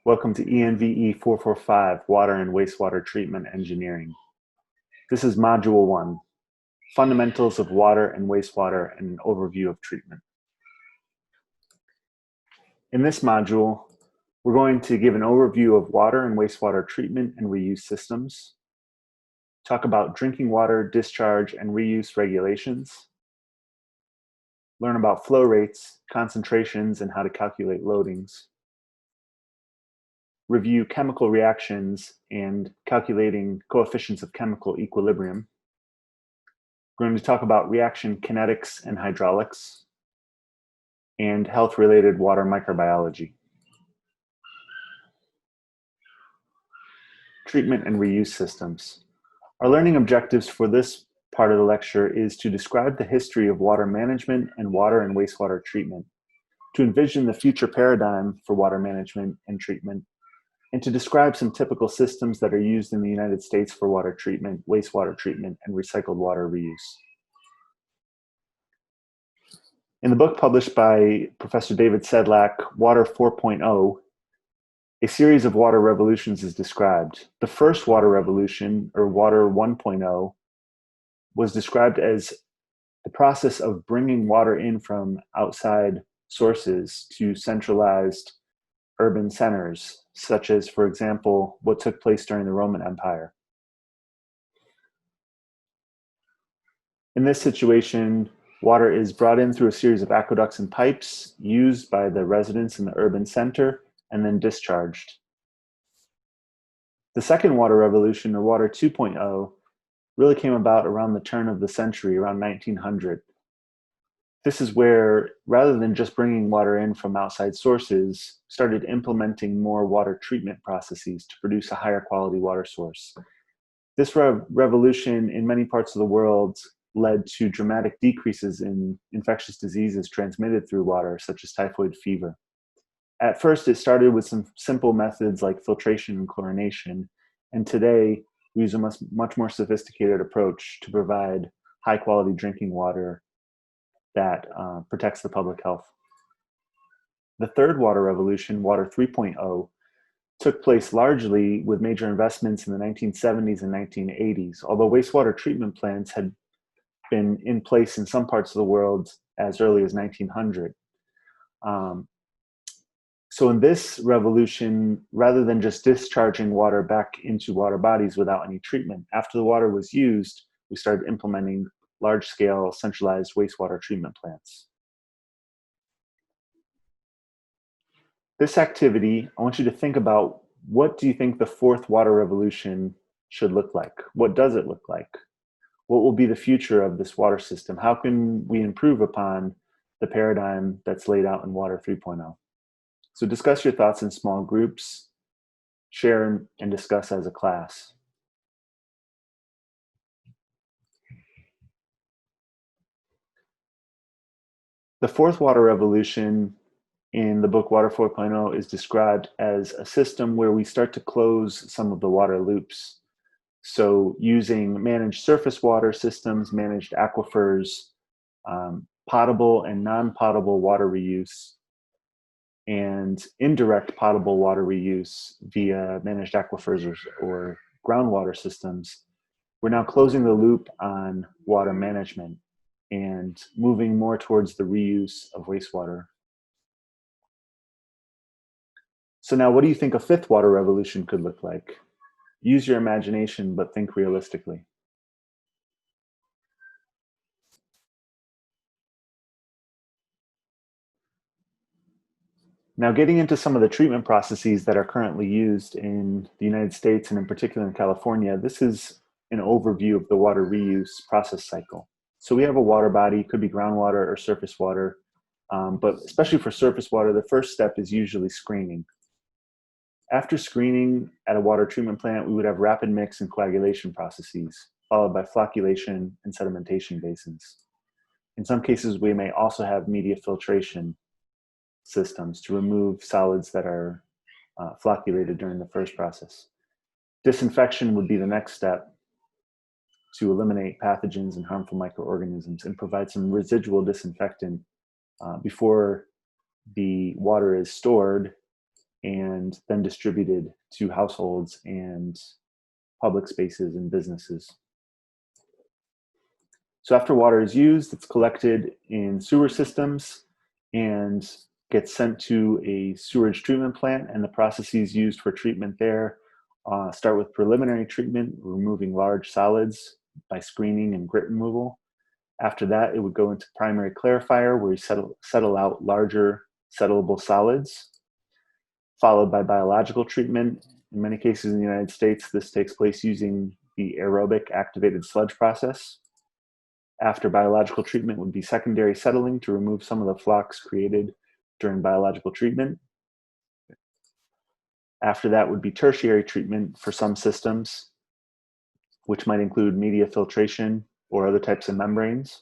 Welcome to ENVE 445, Water and Wastewater Treatment Engineering. This is Module 1, Fundamentals of Water and Wastewater and an Overview of Treatment. In this module, we're going to give an overview of water and wastewater treatment and reuse systems, talk about drinking water, discharge, and reuse regulations, learn about flow rates, concentrations, and how to calculate loadings, review chemical reactions and calculating coefficients of chemical equilibrium. We're going to talk about reaction kinetics and hydraulics, and health-related water microbiology. Treatment and reuse systems. Our learning objectives for this part of the lecture is to describe the history of water management and water and wastewater treatment, to envision the future paradigm for water management and treatment, and to describe some typical systems that are used in the United States for water treatment, wastewater treatment, and recycled water reuse. In the book published by Professor David Sedlak, Water 4.0, a series of water revolutions is described. The first water revolution, or Water 1.0, was described as the process of bringing water in from outside sources to centralized urban centers, such as, for example, what took place during the Roman Empire. In this situation, water is brought in through a series of aqueducts and pipes used by the residents in the urban center and then discharged. The second water revolution, or Water 2.0, really came about around the turn of the century, around 1900. This is where, rather than just bringing water in from outside sources, started implementing more water treatment processes to produce a higher quality water source. This revolution in many parts of the world led to dramatic decreases in infectious diseases transmitted through water, such as typhoid fever. At first, it started with some simple methods like filtration and chlorination, and today we use a much more sophisticated approach to provide high quality drinking water that protects the public health. The third water revolution, Water 3.0, took place largely with major investments in the 1970s and 1980s, although wastewater treatment plants had been in place in some parts of the world as early as 1900. So in this revolution, rather than just discharging water back into water bodies without any treatment, after the water was used, we started implementing large-scale centralized wastewater treatment plants. This activity, I want you to think about, what do you think the fourth water revolution should look like? What does it look like? What will be the future of this water system? How can we improve upon the paradigm that's laid out in Water 3.0? So discuss your thoughts in small groups, share and discuss as a class. The fourth water revolution in the book Water 4.0 is described as a system where we start to close some of the water loops. So using managed surface water systems, managed aquifers, potable and non-potable water reuse, and indirect potable water reuse via managed aquifers or groundwater systems, we're now closing the loop on water management and moving more towards the reuse of wastewater. So now, what do you think a fifth water revolution could look like? Use your imagination, but think realistically. Now, getting into some of the treatment processes that are currently used in the United States and in particular in California, this is an overview of the water reuse process cycle. So we have a water body, could be groundwater or surface water, but especially for surface water, the first step is usually screening. After screening at a water treatment plant, we would have rapid mix and coagulation processes, followed by flocculation and sedimentation basins. In some cases, we may also have media filtration systems to remove solids that are flocculated during the first process. Disinfection would be the next step to eliminate pathogens and harmful microorganisms and provide some residual disinfectant before the water is stored and then distributed to households and public spaces and businesses. So after water is used, it's collected in sewer systems and gets sent to a sewage treatment plant, and the processes used for treatment there start with preliminary treatment, removing large solids by screening and grit removal. After that, it would go into primary clarifier, where you settle out larger settleable solids, followed by biological treatment. In many cases in the United States, this takes place using the aerobic activated sludge process. After biological treatment would be secondary settling to remove some of the flocks created during biological treatment. After that would be tertiary treatment for some systems, which might include media filtration or other types of membranes.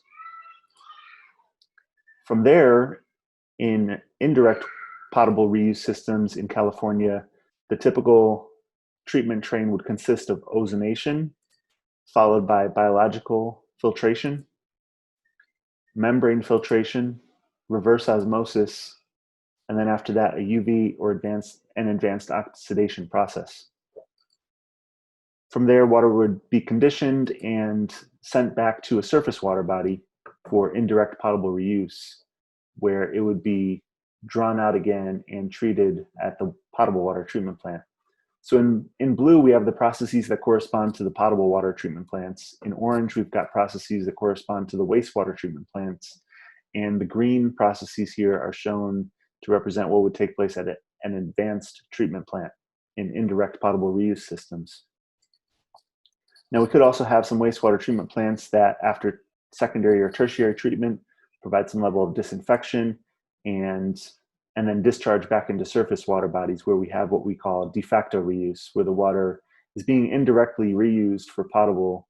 From there, in indirect potable reuse systems in California, the typical treatment train would consist of ozonation, followed by biological filtration, membrane filtration, reverse osmosis, and then after that, a UV or advanced oxidation process. From there, water would be conditioned and sent back to a surface water body for indirect potable reuse, where it would be drawn out again and treated at the potable water treatment plant. So in blue, we have the processes that correspond to the potable water treatment plants. In orange, we've got processes that correspond to the wastewater treatment plants. And the green processes here are shown to represent what would take place at an advanced treatment plant in indirect potable reuse systems. Now, we could also have some wastewater treatment plants that, after secondary or tertiary treatment, provide some level of disinfection and then discharge back into surface water bodies, where we have what we call de facto reuse, where the water is being indirectly reused for potable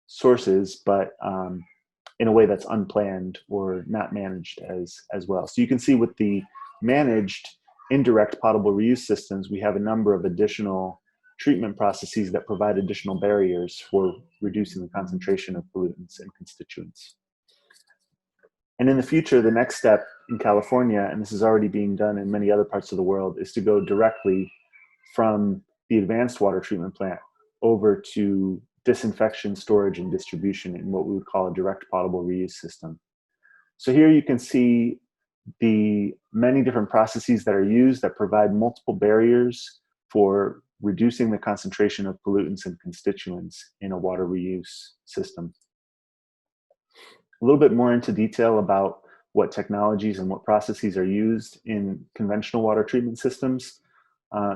sources, but in a way that's unplanned or not managed as well. So you can see with the managed indirect potable reuse systems, we have a number of additional treatment processes that provide additional barriers for reducing the concentration of pollutants and constituents. And in the future, the next step in California, and this is already being done in many other parts of the world, is to go directly from the advanced water treatment plant over to disinfection, storage, and distribution in what we would call a direct potable reuse system. So here you can see the many different processes that are used that provide multiple barriers for reducing the concentration of pollutants and constituents in a water reuse system. A little bit more into detail about what technologies and what processes are used in conventional water treatment systems.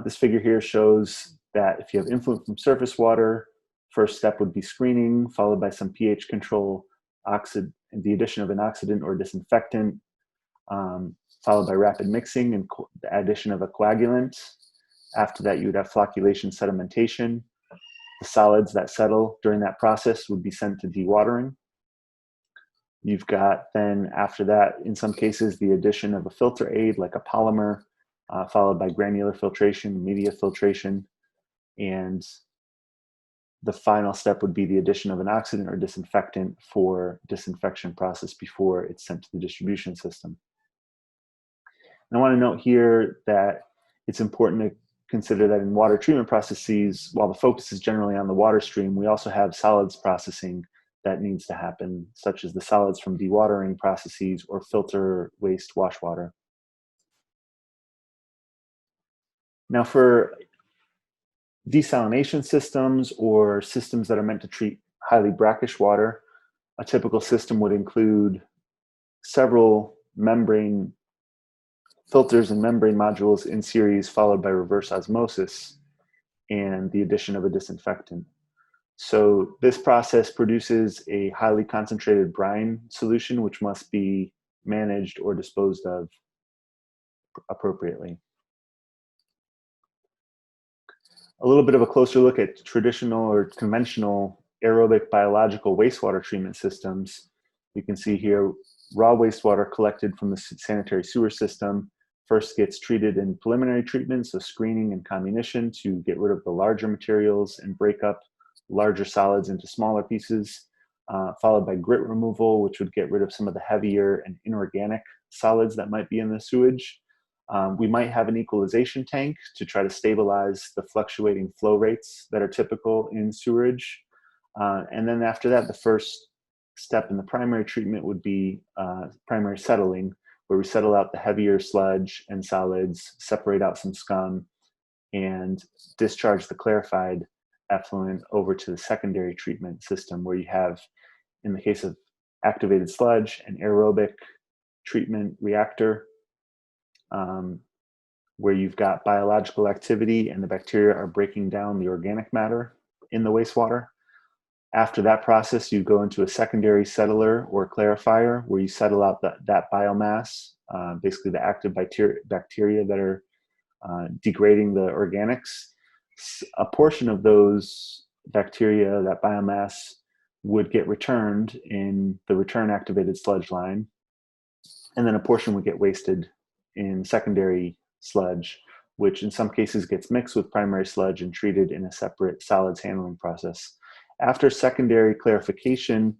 This figure here shows that if you have influent from surface water, first step would be screening, followed by some pH control, the addition of an oxidant or disinfectant, followed by rapid mixing and the addition of a coagulant. After that, you would have flocculation sedimentation. The solids that settle during that process would be sent to dewatering. You've got then, after that, in some cases, the addition of a filter aid like a polymer, followed by granular filtration, media filtration, and the final step would be the addition of an oxidant or disinfectant for disinfection process before it's sent to the distribution system. And I want to note here that it's important to consider that in water treatment processes, while the focus is generally on the water stream, we also have solids processing that needs to happen, such as the solids from dewatering processes or filter waste wash water. Now, for desalination systems or systems that are meant to treat highly brackish water, a typical system would include several membrane filters and membrane modules in series, followed by reverse osmosis and the addition of a disinfectant. So this process produces a highly concentrated brine solution, which must be managed or disposed of appropriately. A little bit of a closer look at traditional or conventional aerobic biological wastewater treatment systems. You can see here raw wastewater collected from the sanitary sewer system first gets treated in preliminary treatment, so screening and comminution to get rid of the larger materials and break up larger solids into smaller pieces, followed by grit removal, which would get rid of some of the heavier and inorganic solids that might be in the sewage, We might have an equalization tank to try to stabilize the fluctuating flow rates that are typical in sewerage. And then after that, the first step in the primary treatment would be primary settling, where we settle out the heavier sludge and solids, separate out some scum, and discharge the clarified effluent over to the secondary treatment system, where you have, in the case of activated sludge, an aerobic treatment reactor, where you've got biological activity and the bacteria are breaking down the organic matter in the wastewater. After that process, you go into a secondary settler or clarifier, where you settle out that biomass, basically the active bacteria that are degrading the organics. A portion of those bacteria, that biomass, would get returned in the return activated sludge line, and then a portion would get wasted in secondary sludge, which in some cases gets mixed with primary sludge and treated in a separate solids handling process. After secondary clarification,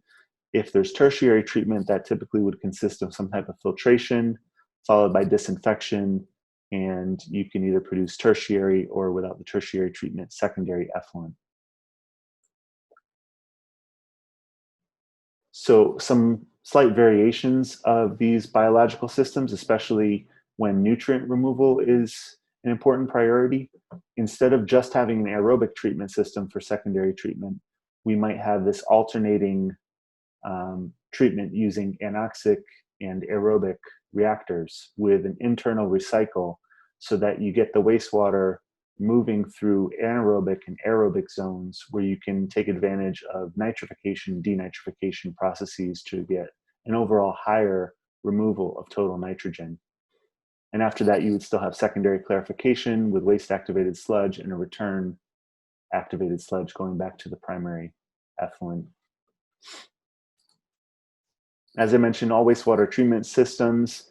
if there's tertiary treatment, that typically would consist of some type of filtration, followed by disinfection, and you can either produce tertiary or, without the tertiary treatment, secondary effluent. So some slight variations of these biological systems, especially when nutrient removal is an important priority. Instead of just having an aerobic treatment system for secondary treatment, we might have this alternating treatment using anoxic and aerobic reactors with an internal recycle, so that you get the wastewater moving through anaerobic and aerobic zones, where you can take advantage of nitrification, denitrification processes to get an overall higher removal of total nitrogen. And after that, you would still have secondary clarification with waste activated sludge and a return activated sludge going back to the primary effluent. As I mentioned, all wastewater treatment systems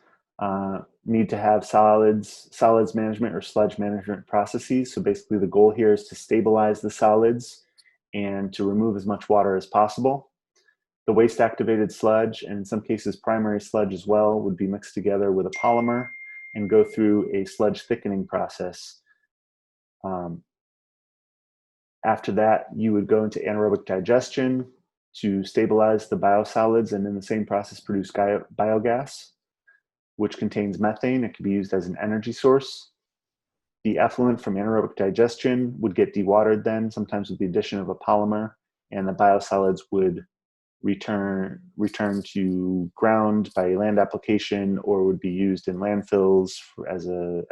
need to have solids management or sludge management processes. So basically the goal here is to stabilize the solids and to remove as much water as possible. The waste activated sludge, and in some cases primary sludge as well, would be mixed together with a polymer and go through a sludge thickening process. After that, you would go into anaerobic digestion to stabilize the biosolids, and in the same process produce biogas, which contains methane. It can be used as an energy source. The effluent from anaerobic digestion would get dewatered then, sometimes with the addition of a polymer, and the biosolids would return to ground by land application, or would be used in landfills as a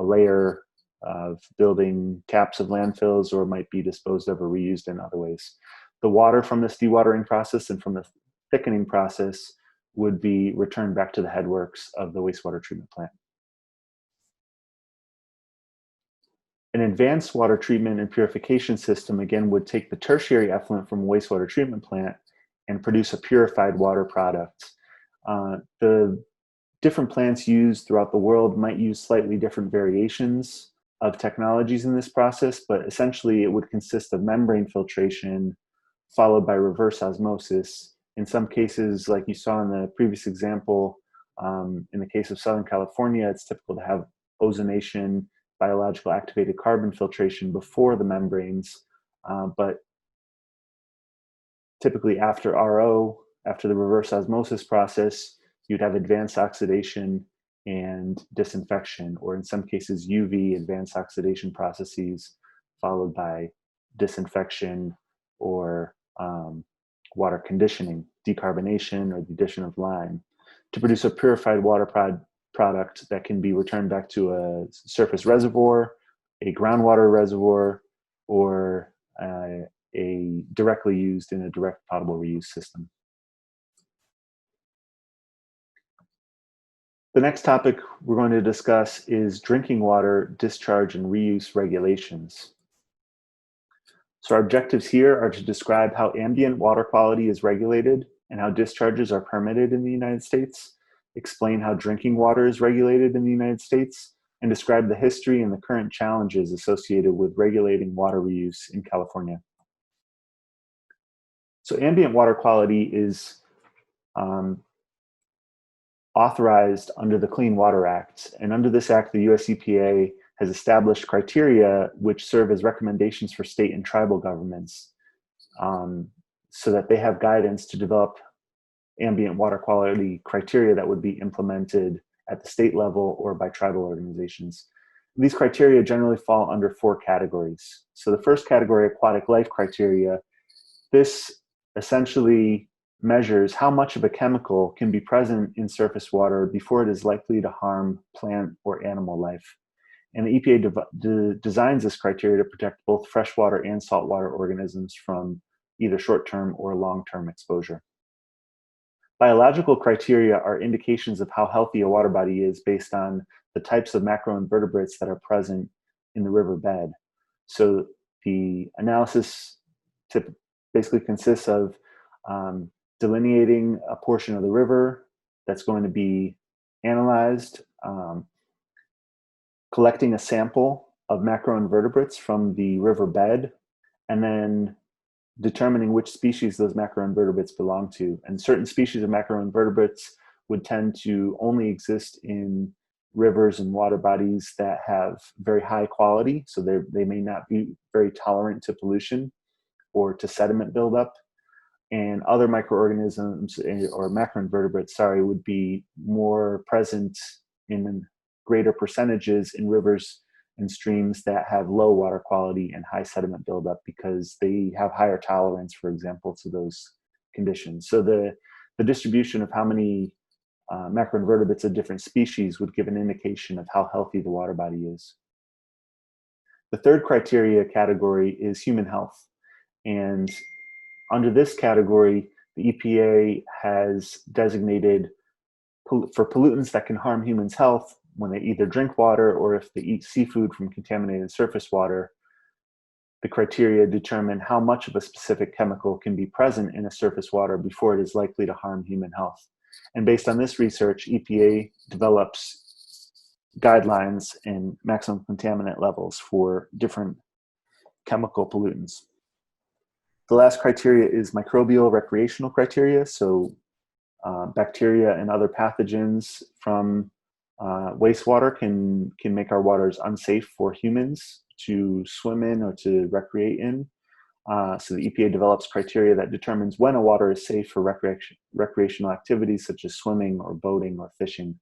layer of building caps of landfills, or might be disposed of or reused in other ways. The water from this dewatering process and from the thickening process would be returned back to the headworks of the wastewater treatment plant. An advanced water treatment and purification system, again, would take the tertiary effluent from a wastewater treatment plant and produce a purified water product. The different plants used throughout the world might use slightly different variations of technologies in this process, but essentially it would consist of membrane filtration followed by reverse osmosis. In some cases, like you saw in the previous example, in the case of Southern California, it's typical to have ozonation, biological activated carbon filtration before the membranes, but typically after RO, after the reverse osmosis process, you'd have advanced oxidation and disinfection, or in some cases UV advanced oxidation processes, followed by disinfection or water conditioning, decarbonation, or the addition of lime, to produce a purified water product that can be returned back to a surface reservoir, a groundwater reservoir, or a directly used in a direct potable reuse system. The next topic we're going to discuss is drinking water discharge and reuse regulations. So our objectives here are to describe how ambient water quality is regulated and how discharges are permitted in the United States, explain how drinking water is regulated in the United States, and describe the history and the current challenges associated with regulating water reuse in California. So ambient water quality is authorized under the Clean Water Act. And under this act, the US EPA has established criteria which serve as recommendations for state and tribal governments, so that they have guidance to develop ambient water quality criteria that would be implemented at the state level or by tribal organizations. These criteria generally fall under 4 categories. So the first category, aquatic life criteria, this essentially measures how much of a chemical can be present in surface water before it is likely to harm plant or animal life. And the EPA designs this criteria to protect both freshwater and saltwater organisms from either short-term or long-term exposure. Biological criteria are indications of how healthy a water body is based on the types of macroinvertebrates that are present in the riverbed. So the analysis basically consists of delineating a portion of the river that's going to be analyzed, collecting a sample of macroinvertebrates from the riverbed, and then determining which species those macroinvertebrates belong to. And certain species of macroinvertebrates would tend to only exist in rivers and water bodies that have very high quality, so they may not be very tolerant to pollution or to sediment buildup. And other microorganisms or macroinvertebrates, would be more present in greater percentages in rivers and streams that have low water quality and high sediment buildup because they have higher tolerance, for example, to those conditions. So the distribution of how many macroinvertebrates of different species would give an indication of how healthy the water body is. The third criteria category is human health. And under this category, the EPA has designated for pollutants that can harm humans' health when they either drink water or if they eat seafood from contaminated surface water. The criteria determine how much of a specific chemical can be present in a surface water before it is likely to harm human health. And based on this research, EPA develops guidelines and maximum contaminant levels for different chemical pollutants. The last criteria is microbial recreational criteria. So bacteria and other pathogens from wastewater can make our waters unsafe for humans to swim in or to recreate in. So the EPA develops criteria that determines when a water is safe for recreational activities such as swimming or boating or fishing.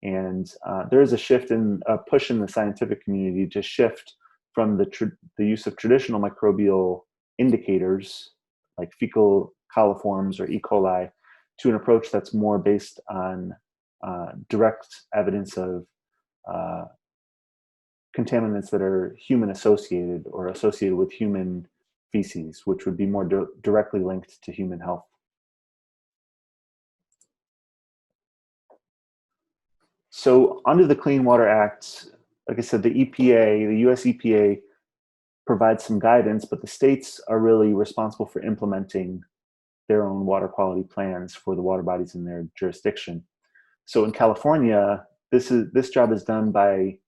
And there is a push in the scientific community to shift from the use of traditional microbial indicators like fecal coliforms or E. coli to an approach that's more based on direct evidence of contaminants that are human associated or associated with human feces, which would be more directly linked to human health. So under the Clean Water Act, like I said, the EPA, the US EPA provides some guidance, but the states are really responsible for implementing their own water quality plans for the water bodies in their jurisdiction. So in California, this job is done by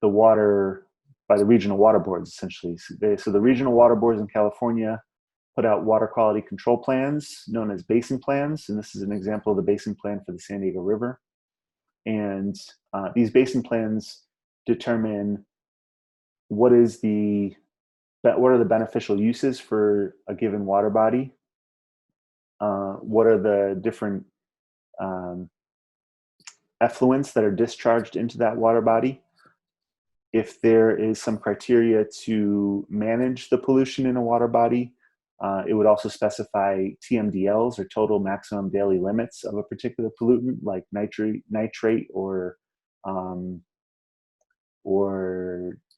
the regional water boards, essentially. So the regional water boards in California put out water quality control plans known as basin plans, and this is an example of the basin plan for the San Diego River. And these basin plans determine what are the beneficial uses for a given water body, what are the different effluents that are discharged into that water body. If there is some criteria to manage the pollution in a water body, it would also specify TMDLs or total maximum daily limits of a particular pollutant like nitrate or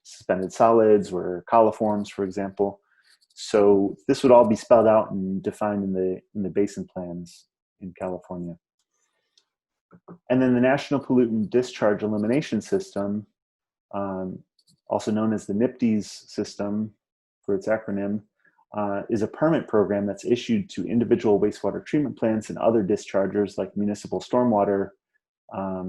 suspended solids or coliforms, for example. So this would all be spelled out and defined in the basin plans in California. And then the National Pollutant Discharge Elimination System, also known as the NPDES system for its acronym, is a permit program that's issued to individual wastewater treatment plants and other dischargers like municipal stormwater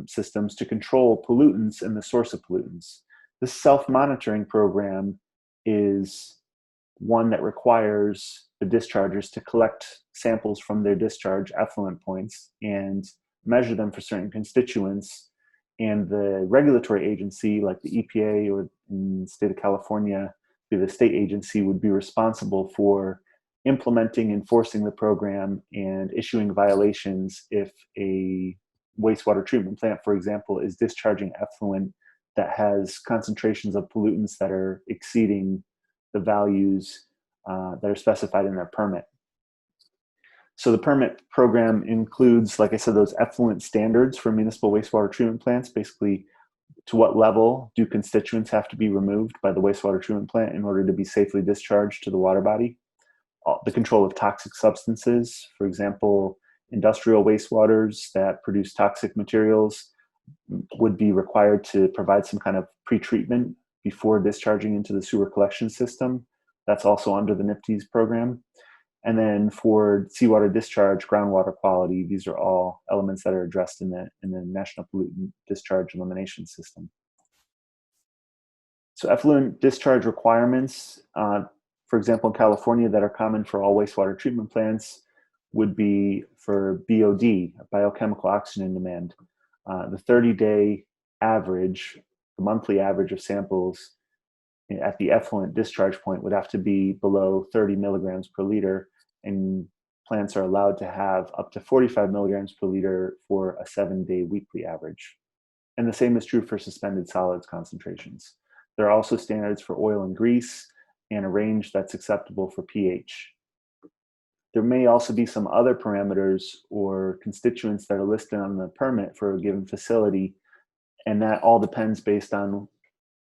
systems to control pollutants and the source of pollutants. This self-monitoring program is one that requires the dischargers to collect samples from their discharge effluent points and measure them for certain constituents, and the regulatory agency, like the EPA or in the state of California, the state agency, would be responsible for implementing, enforcing the program, and issuing violations if a wastewater treatment plant, for example, is discharging effluent that has concentrations of pollutants that are exceeding the values that are specified in their permit. So the permit program includes, like I said, those effluent standards for municipal wastewater treatment plants. Basically, to what level do constituents have to be removed by the wastewater treatment plant in order to be safely discharged to the water body? The control of toxic substances, for example, industrial wastewaters that produce toxic materials would be required to provide some kind of pre-treatment before discharging into the sewer collection system. That's also under the NPDES program. And then for seawater discharge, groundwater quality, these are all elements that are addressed in the National Pollutant Discharge Elimination System. So effluent discharge requirements, for example, in California, that are common for all wastewater treatment plants would be for BOD, biochemical oxygen demand. The 30-day average, the monthly average of samples at the effluent discharge point would have to be below 30 milligrams per liter, and plants are allowed to have up to 45 milligrams per liter for a 7-day weekly average. And the same is true for suspended solids concentrations. There are also standards for oil and grease and a range that's acceptable for pH. There may also be some other parameters or constituents that are listed on the permit for a given facility, and that all depends based on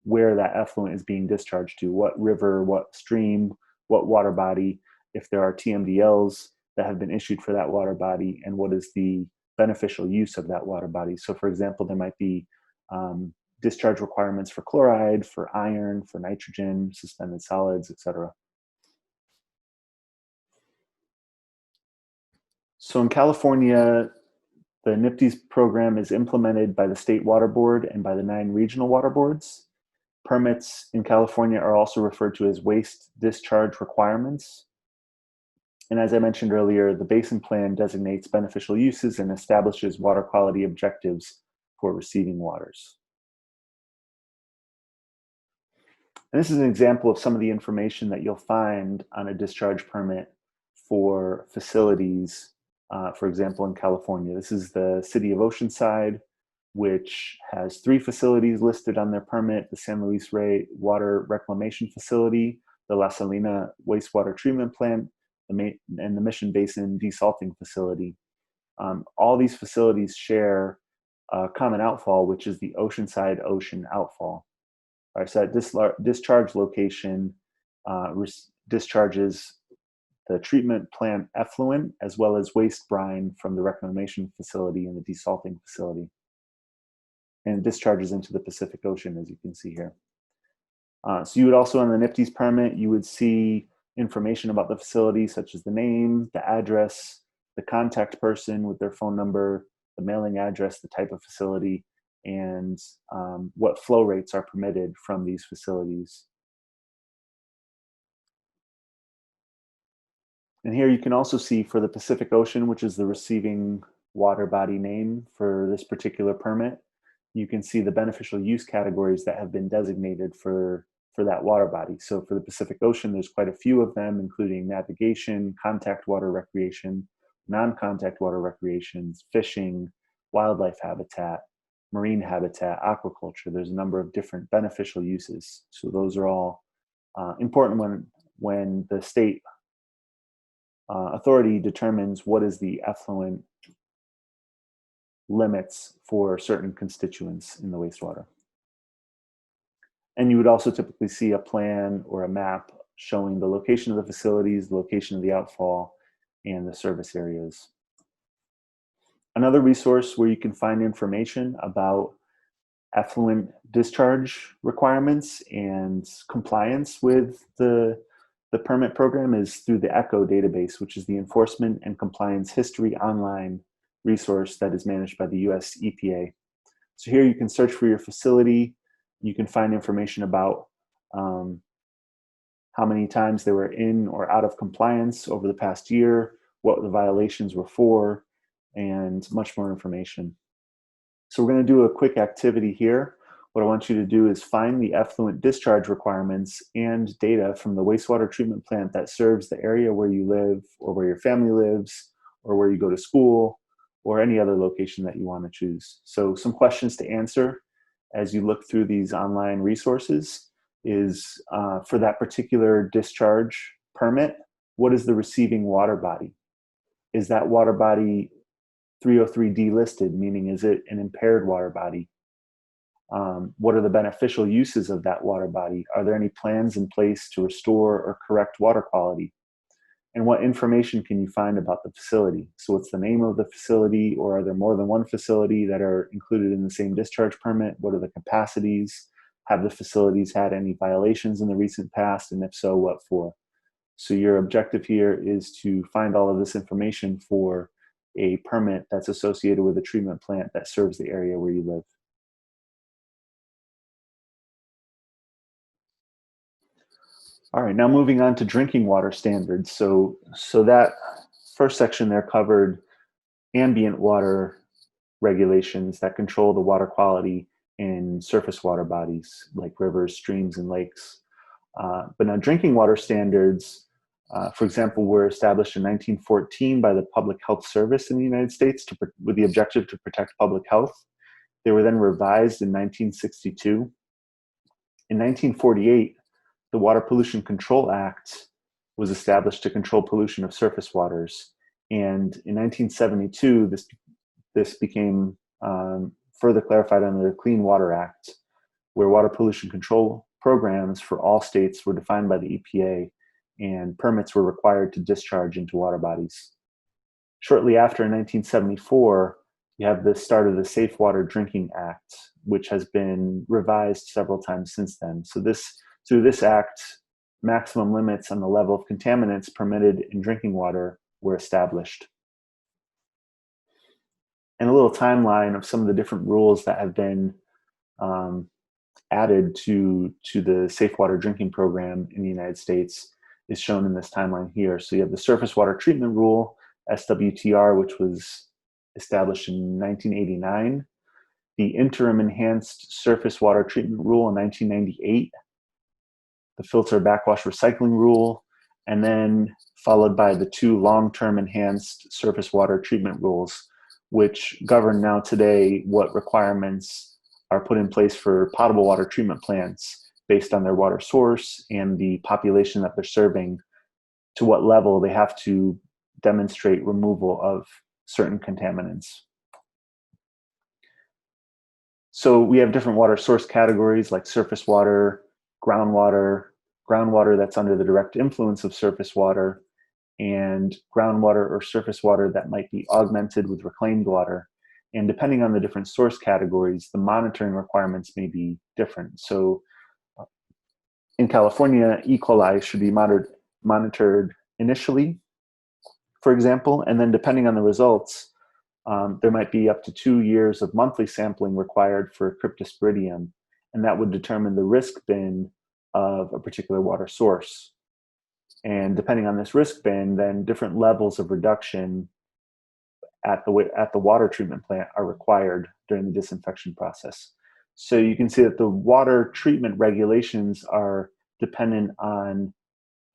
where that effluent is being discharged to, what river, what stream, what water body, if there are TMDLs that have been issued for that water body, and what is the beneficial use of that water body. So for example, there might be discharge requirements for chloride, for iron, for nitrogen, suspended solids, etc. So in California, the NPDES program is implemented by the State Water Board and by the 9 regional water boards. Permits in California are also referred to as waste discharge requirements. And as I mentioned earlier, the Basin Plan designates beneficial uses and establishes water quality objectives for receiving waters. And this is an example of some of the information that you'll find on a discharge permit for facilities, for example, in California. This is the city of Oceanside, which has 3 facilities listed on their permit: the San Luis Rey Water Reclamation Facility, the La Salina Wastewater Treatment Plant, and the Mission Basin Desalting Facility. All these facilities share a common outfall, which is the Oceanside Ocean outfall. All right, so that discharge location discharges the treatment plant effluent as well as waste brine from the reclamation facility and the desalting facility. And it discharges into the Pacific Ocean, as you can see here. So you would also, on the NPDES permit, you would see information about the facility, such as the name, the address, the contact person with their phone number, the mailing address, the type of facility, and what flow rates are permitted from these facilities. And here you can also see for the Pacific Ocean, which is the receiving water body name for this particular permit, you can see the beneficial use categories that have been designated for that water body. So for the Pacific Ocean, there's quite a few of them, including navigation, contact water recreation, non-contact water recreations, fishing, wildlife habitat, marine habitat, aquaculture. There's a number of different beneficial uses. So those are all important when the state authority determines what is the effluent limits for certain constituents in the wastewater. And you would also typically see a plan or a map showing the location of the facilities, the location of the outfall, and the service areas. Another resource where you can find information about effluent discharge requirements and compliance with the permit program is through the ECHO database, which is the Enforcement and Compliance History Online resource that is managed by the US EPA. So here you can search for your facility. You can find information about how many times they were in or out of compliance over the past year, what the violations were for, and much more information. So we're going to do a quick activity here. What I want you to do is find the effluent discharge requirements and data from the wastewater treatment plant that serves the area where you live or where your family lives or where you go to school or any other location that you want to choose. So some questions to answer as you look through these online resources is for that particular discharge permit, what is the receiving water body? Is that water body 303 delisted, meaning is it an impaired water body? What are the beneficial uses of that water body? Are there any plans in place to restore or correct water quality? And what information can you find about the facility? So what's the name of the facility, or are there more than one facility that are included in the same discharge permit? What are the capacities? Have the facilities had any violations in the recent past? And if so, what for? So your objective here is to find all of this information for a permit that's associated with a treatment plant that serves the area where you live. All right, now moving on to drinking water standards. So that first section there covered ambient water regulations that control the water quality in surface water bodies like rivers, streams, and lakes. But now drinking water standards, for example, were established in 1914 by the Public Health Service in the United States with the objective to protect public health. They were then revised in 1962. In 1948, the Water Pollution Control Act was established to control pollution of surface waters. And in 1972, this became further clarified under the Clean Water Act, where water pollution control programs for all states were defined by the EPA, and permits were required to discharge into water bodies. Shortly after, in 1974, you have the start of the Safe Water Drinking Act, which has been revised several times since then. So through this act, maximum limits on the level of contaminants permitted in drinking water were established. And a little timeline of some of the different rules that have been added to the Safe Water Drinking Program in the United States is shown in this timeline here. So you have the Surface Water Treatment Rule, SWTR, which was established in 1989, the Interim Enhanced Surface Water Treatment Rule in 1998, the Filter Backwash Recycling Rule, and then followed by the two long-term Enhanced Surface Water Treatment Rules, which govern now today what requirements are put in place for potable water treatment plants based on their water source and the population that they're serving, to what level they have to demonstrate removal of certain contaminants. So we have different water source categories like surface water, groundwater that's under the direct influence of surface water, and groundwater or surface water that might be augmented with reclaimed water. And depending on the different source categories, the monitoring requirements may be different. So in California, E. coli should be monitored initially, for example, and then depending on the results, there might be up to 2 years of monthly sampling required for cryptosporidium, and that would determine the risk bin of a particular water source. And depending on this risk bin, then different levels of reduction at the water treatment plant are required during the disinfection process. So you can see that the water treatment regulations are dependent on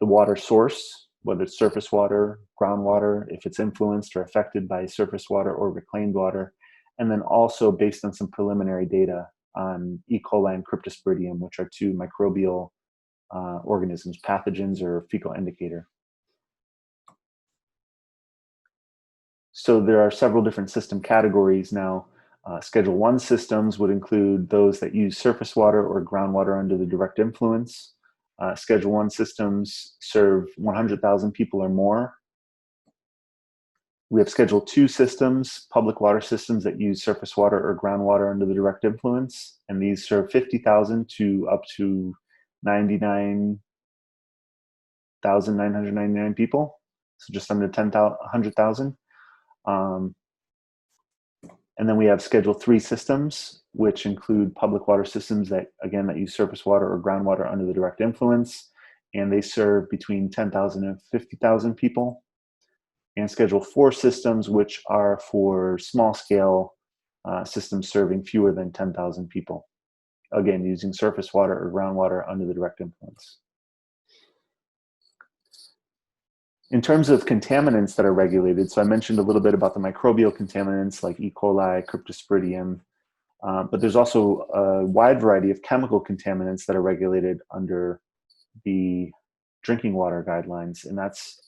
the water source, whether it's surface water, groundwater, if it's influenced or affected by surface water or reclaimed water, and then also based on some preliminary data on E. coli and cryptosporidium, which are two microbial organisms, pathogens or fecal indicator. So there are several different system categories now. Schedule 1 systems would include those that use surface water or groundwater under the direct influence. Schedule 1 systems serve 100,000 people or more. We have Schedule 2 systems, public water systems that use surface water or groundwater under the direct influence, and these serve 50,000 to up to 99,999 people, so just under 100,000. And then we have Schedule 3 systems, which include public water systems that use surface water or groundwater under the direct influence, and they serve between 10,000 and 50,000 people. and Schedule 4 systems, which are for small-scale systems serving fewer than 10,000 people. Again, using surface water or groundwater under the direct influence. In terms of contaminants that are regulated, so I mentioned a little bit about the microbial contaminants like E. coli, Cryptosporidium, but there's also a wide variety of chemical contaminants that are regulated under the drinking water guidelines. And that's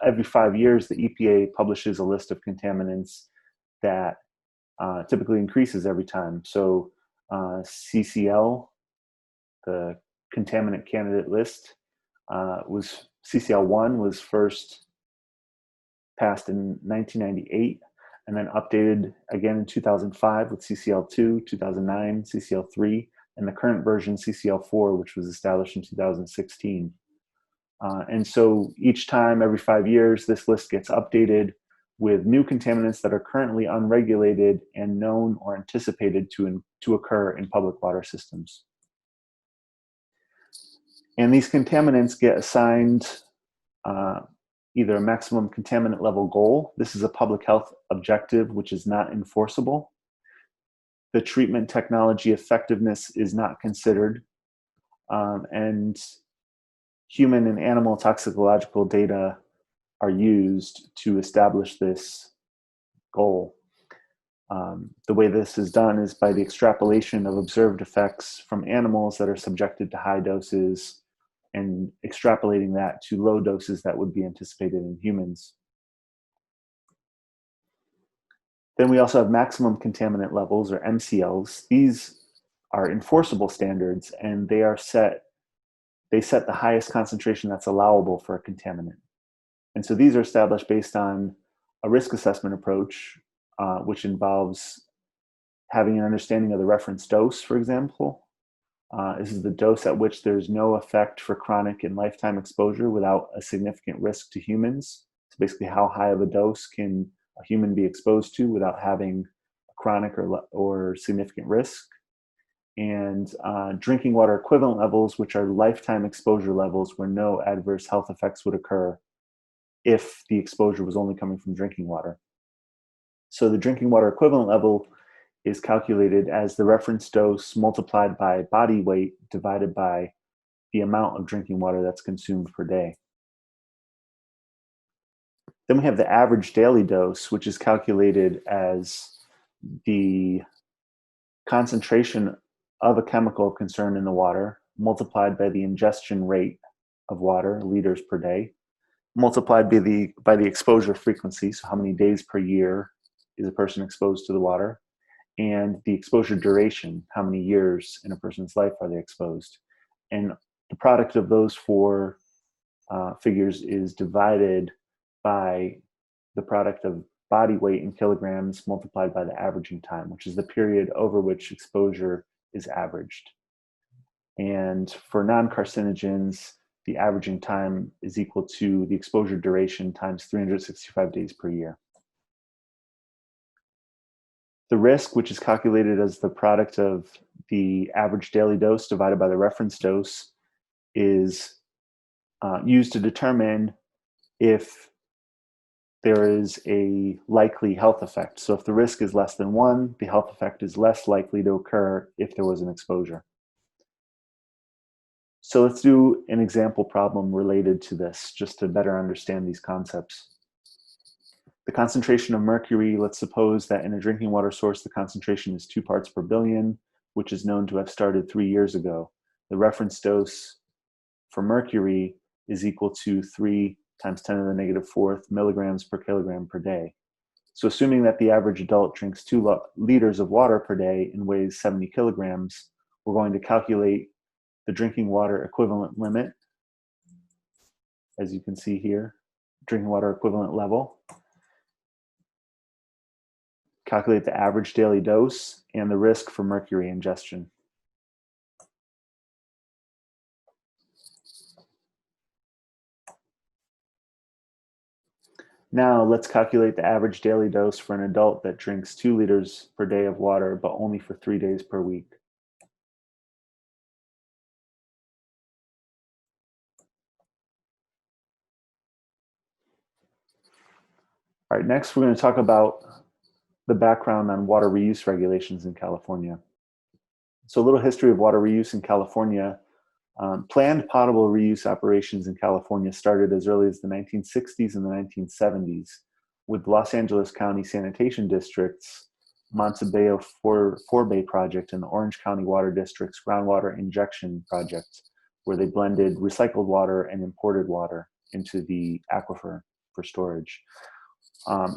every 5 years, the EPA publishes a list of contaminants that typically increases every time. So CCL, the Contaminant Candidate list, was CCL1 was first passed in 1998 and then updated again in 2005 with CCL2, 2009, CCL3, and the current version CCL4, which was established in 2016. And so each time, every 5 years, this list gets updated with new contaminants that are currently unregulated and known or anticipated to occur in public water systems. And these contaminants get assigned either a maximum contaminant level goal. This is a public health objective, which is not enforceable. The treatment technology effectiveness is not considered. And human and animal toxicological data are used to establish this goal. The way this is done is by the extrapolation of observed effects from animals that are subjected to high doses and extrapolating that to low doses that would be anticipated in humans. Then we also have maximum contaminant levels, or MCLs. These are enforceable standards, and they set the highest concentration that's allowable for a contaminant. And so these are established based on a risk assessment approach, which involves having an understanding of the reference dose, for example. This is the dose at which there's no effect for chronic and lifetime exposure without a significant risk to humans. So basically, how high of a dose can a human be exposed to without having a chronic or significant risk? And drinking water equivalent levels, which are lifetime exposure levels where no adverse health effects would occur if the exposure was only coming from drinking water. So the drinking water equivalent level is calculated as the reference dose multiplied by body weight divided by the amount of drinking water that's consumed per day. Then we have the average daily dose, which is calculated as the concentration of a chemical of concern in the water multiplied by the ingestion rate of water, liters per day, multiplied by the exposure frequency, so how many days per year is a person exposed to the water, and the exposure duration, how many years in a person's life are they exposed. And the product of those four figures is divided by the product of body weight in kilograms multiplied by the averaging time, which is the period over which exposure is averaged. And for non-carcinogens, the averaging time is equal to the exposure duration times 365 days per year. The risk, which is calculated as the product of the average daily dose divided by the reference dose, is used to determine if there is a likely health effect. So if the risk is less than 1, the health effect is less likely to occur if there was an exposure. So let's do an example problem related to this, just to better understand these concepts. The concentration of mercury, let's suppose that in a drinking water source, the concentration is 2 parts per billion, which is known to have started 3 years ago. The reference dose for mercury is equal to 3 times 10 to the negative 4th milligrams per kilogram per day. So assuming that the average adult drinks 2 liters of water per day and weighs 70 kilograms, we're going to calculate the drinking water equivalent limit, as you can see here, drinking water equivalent level, calculate the average daily dose, and the risk for mercury ingestion. Now let's calculate the average daily dose for an adult that drinks 2 liters per day of water, but only for 3 days per week. All right, next we're going to talk about the background on water reuse regulations in California. So a little history of water reuse in California. Planned potable reuse operations in California started as early as the 1960s and the 1970s with Los Angeles County Sanitation District's Montebello Forebay project and the Orange County Water District's groundwater injection project, where they blended recycled water and imported water into the aquifer for storage.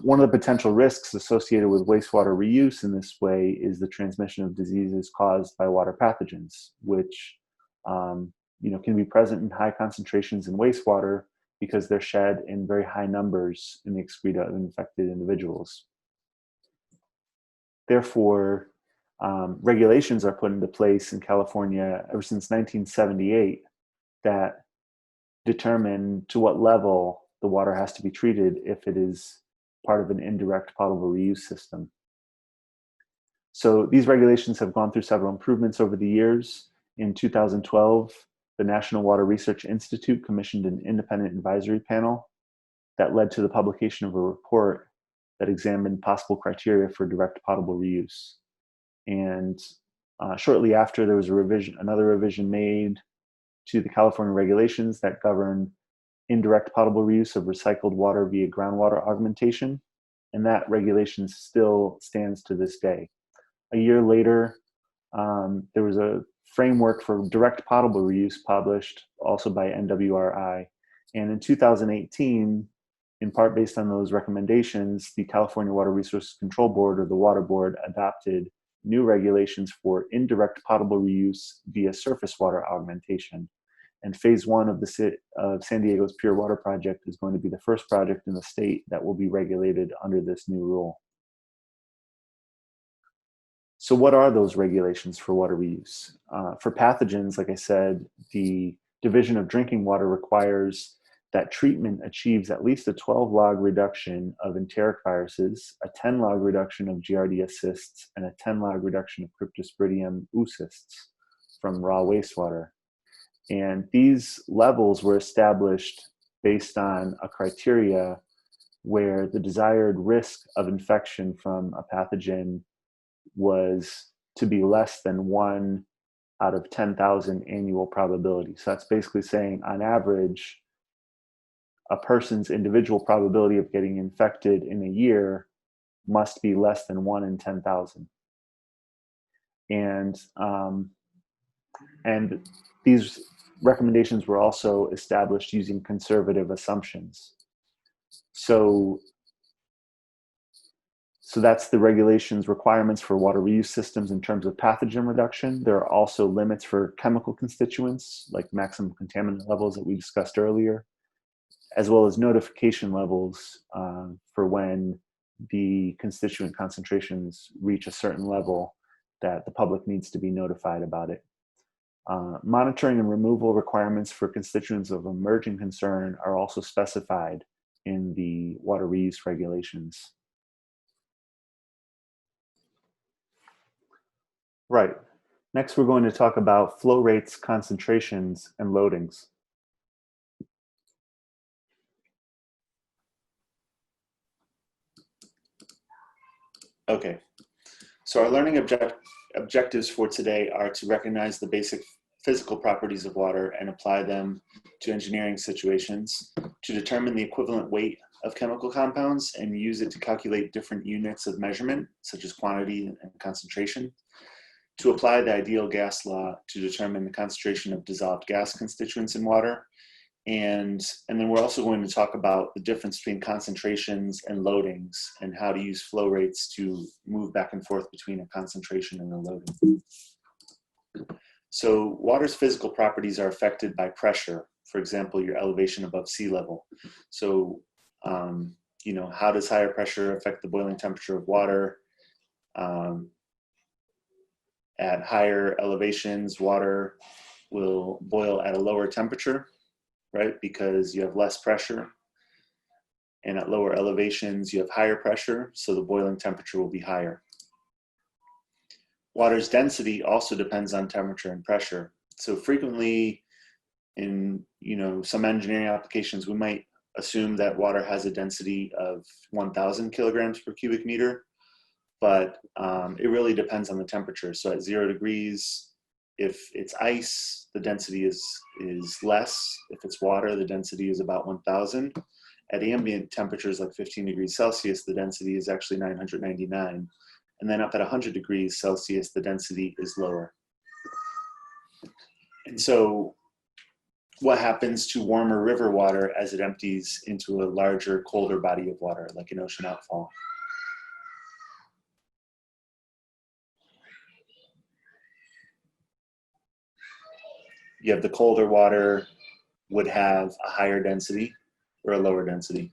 One of the potential risks associated with wastewater reuse in this way is the transmission of diseases caused by water pathogens, which can be present in high concentrations in wastewater because they're shed in very high numbers in the excreta of infected individuals. Therefore, regulations are put into place in California ever since 1978 that determine to what level the water has to be treated if it is part of an indirect potable reuse system. So these regulations have gone through several improvements over the years. In 2012, the National Water Research Institute commissioned an independent advisory panel that led to the publication of a report that examined possible criteria for direct potable reuse. And shortly after, there was another revision made to the California regulations that govern indirect potable reuse of recycled water via groundwater augmentation. And that regulation still stands to this day. A year later, there was a framework for direct potable reuse published also by NWRI. And in 2018, in part based on those recommendations, the California Water Resources Control Board, or the Water Board, adopted new regulations for indirect potable reuse via surface water augmentation. And phase one of San Diego's Pure Water Project is going to be the first project in the state that will be regulated under this new rule. So what are those regulations for water reuse? For pathogens, like I said, the Division of Drinking Water requires that treatment achieves at least a 12 log reduction of enteric viruses, a 10 log reduction of Giardia cysts, and a 10 log reduction of Cryptosporidium oocysts from raw wastewater. And these levels were established based on a criteria where the desired risk of infection from a pathogen was to be less than 1 out of 10,000 annual probability. So that's basically saying, on average, a person's individual probability of getting infected in a year must be less than 1 in 10,000. And these recommendations were also established using conservative assumptions. So that's the regulations requirements for water reuse systems in terms of pathogen reduction. There are also limits for chemical constituents, like maximum contaminant levels that we discussed earlier, as well as notification levels for when the constituent concentrations reach a certain level that the public needs to be notified about it. Monitoring and removal requirements for constituents of emerging concern are also specified in the water reuse regulations. Right. Next, we're going to talk about flow rates, concentrations, and loadings. Okay, so our learning objectives for today are to recognize the basic physical properties of water and apply them to engineering situations, to determine the equivalent weight of chemical compounds and use it to calculate different units of measurement, such as quantity and concentration, to apply the ideal gas law to determine the concentration of dissolved gas constituents in water. And then we're also going to talk about the difference between concentrations and loadings and how to use flow rates to move back and forth between a concentration and a loading. So water's physical properties are affected by pressure. For example, your elevation above sea level. So, how does higher pressure affect the boiling temperature of water? At higher elevations, water will boil at a lower temperature, right? Because you have less pressure. And at lower elevations, you have higher pressure, so the boiling temperature will be higher. Water's density also depends on temperature and pressure. So frequently in some engineering applications, we might assume that water has a density of 1,000 kilograms per cubic meter, but it really depends on the temperature. So at 0 degrees, if it's ice, the density is less. If it's water, the density is about 1,000. At ambient temperatures like 15 degrees Celsius, the density is actually 999. And then up at 100 degrees Celsius, the density is lower. And so what happens to warmer river water as it empties into a larger, colder body of water, like an ocean outfall? You have the colder water would have a higher density or a lower density?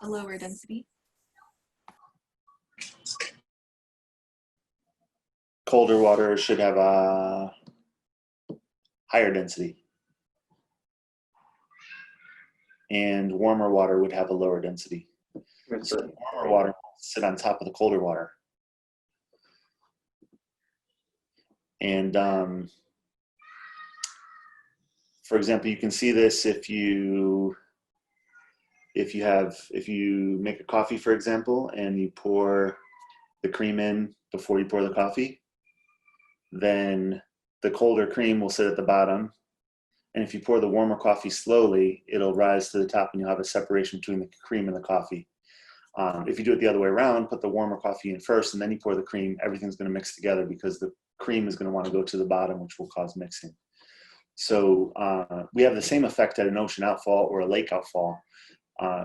A lower density. Colder water should have a higher density. And warmer water would have a lower density. So the warmer water will sit on top of the colder water. And for example, you can see this if you make a coffee, for example, and you pour the cream in before you pour the coffee, then the colder cream will sit at the bottom. And if you pour the warmer coffee slowly, it'll rise to the top and you'll have a separation between the cream and the coffee. If you do it the other way around, put the warmer coffee in first and then you pour the cream, everything's going to mix together because the cream is going to want to go to the bottom, which will cause mixing. So we have the same effect at an ocean outfall or a lake outfall.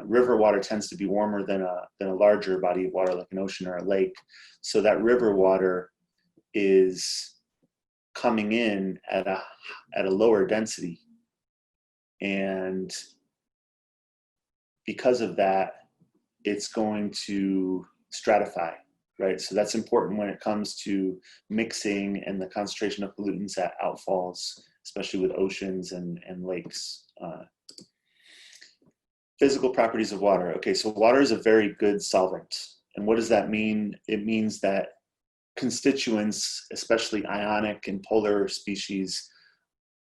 River water tends to be warmer than a larger body of water like an ocean or a lake. So that river water is coming in at a lower density. And because of that, it's going to stratify, right? So that's important when it comes to mixing and the concentration of pollutants at outfalls, especially with oceans and lakes. Physical properties of water. Okay, so water is a very good solvent. And what does that mean? It means that constituents, especially ionic and polar species,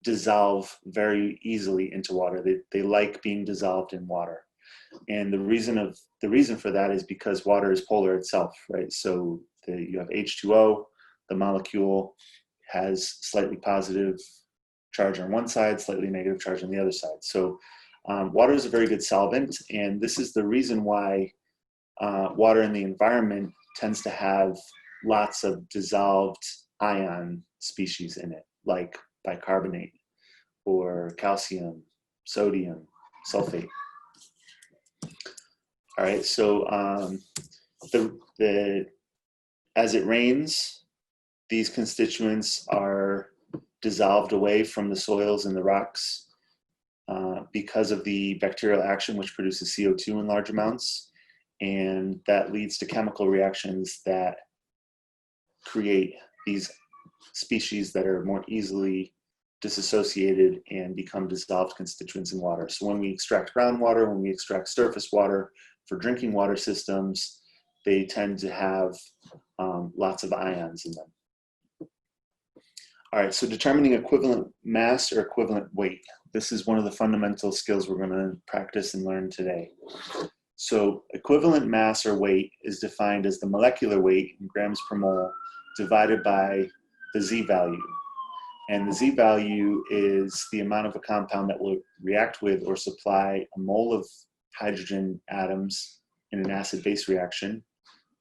dissolve very easily into water. They like being dissolved in water. And the reason for that is because water is polar itself, right? So you have H2O, the molecule has slightly positive charge on one side, slightly negative charge on the other side. So water is a very good solvent, and this is the reason why water in the environment tends to have lots of dissolved ion species in it, like bicarbonate or calcium, sodium, sulfate. All right, so as it rains, these constituents are dissolved away from the soils and the rocks because of the bacterial action, which produces CO2 in large amounts. And that leads to chemical reactions that create these species that are more easily disassociated and become dissolved constituents in water. So when we extract groundwater, when we extract surface water for drinking water systems, they tend to have lots of ions in them. All right, so determining equivalent mass or equivalent weight. This is one of the fundamental skills we're going to practice and learn today. So equivalent mass or weight is defined as the molecular weight in grams per mole divided by the z-value. And the z-value is the amount of a compound that will react with or supply a mole of hydrogen atoms in an acid-base reaction,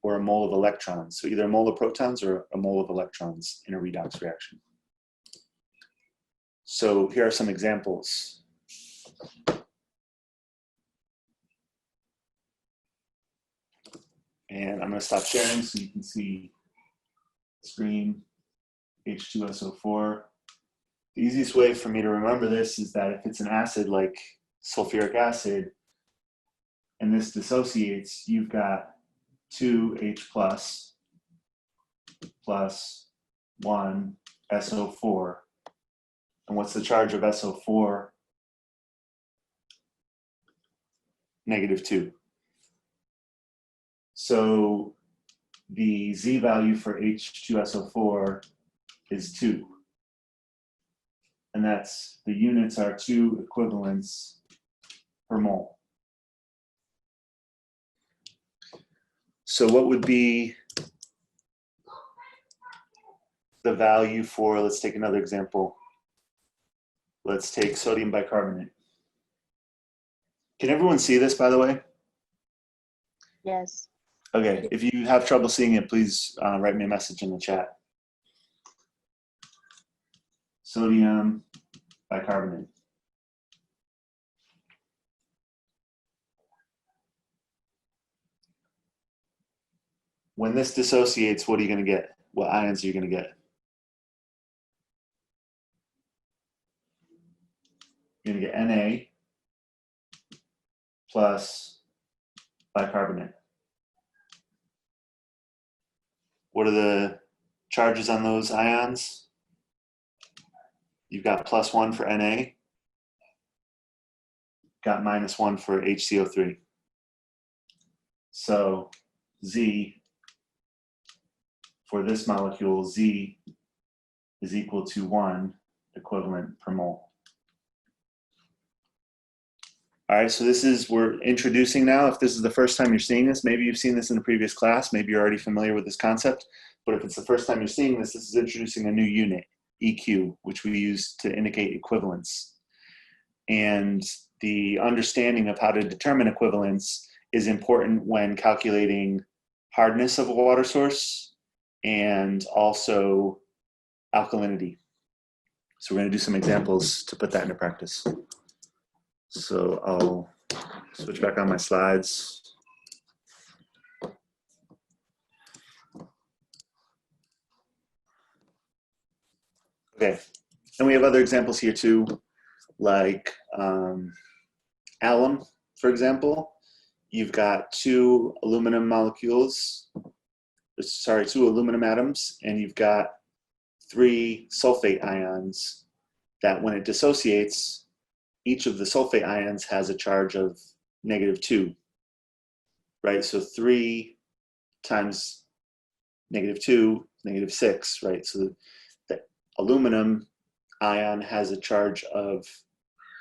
or a mole of electrons. So either a mole of protons or a mole of electrons in a redox reaction. So here are some examples. And I'm going to stop sharing so you can see the screen, H2SO4. The easiest way for me to remember this is that if it's an acid like sulfuric acid, and this dissociates, you've got 2H plus 1 SO4. And what's the charge of SO4? -2. So the Z value for H2SO4 is 2. And that's, the units are 2 equivalents per mole. So what would be the value for, let's take another example. Let's take sodium bicarbonate. Can everyone see this, by the way? Yes. Okay, if you have trouble seeing it, please write me a message in the chat. Sodium bicarbonate. When this dissociates, what are you going to get? What ions are you going to get? You're going to get Na plus bicarbonate. What are the charges on those ions? You've got +1 for Na, got -1 for HCO3. So Z for this molecule, Z is equal to 1 equivalent per mole. All right, so this is, we're introducing now. If this is the first time you're seeing this, maybe you've seen this in a previous class, maybe you're already familiar with this concept, but if it's the first time you're seeing this, this is introducing a new unit, EQ, which we use to indicate equivalence. And the understanding of how to determine equivalence is important when calculating hardness of a water source and also alkalinity. So we're going to do some examples to put that into practice. So I'll switch back on my slides. Okay, and we have other examples here too, like alum, for example. You've got 2 aluminum molecules, sorry, 2 aluminum atoms, and you've got 3 sulfate ions that when it dissociates, each of the sulfate ions has a charge of -2, right? So 3 times -2, -6, right? So the aluminum ion has a charge of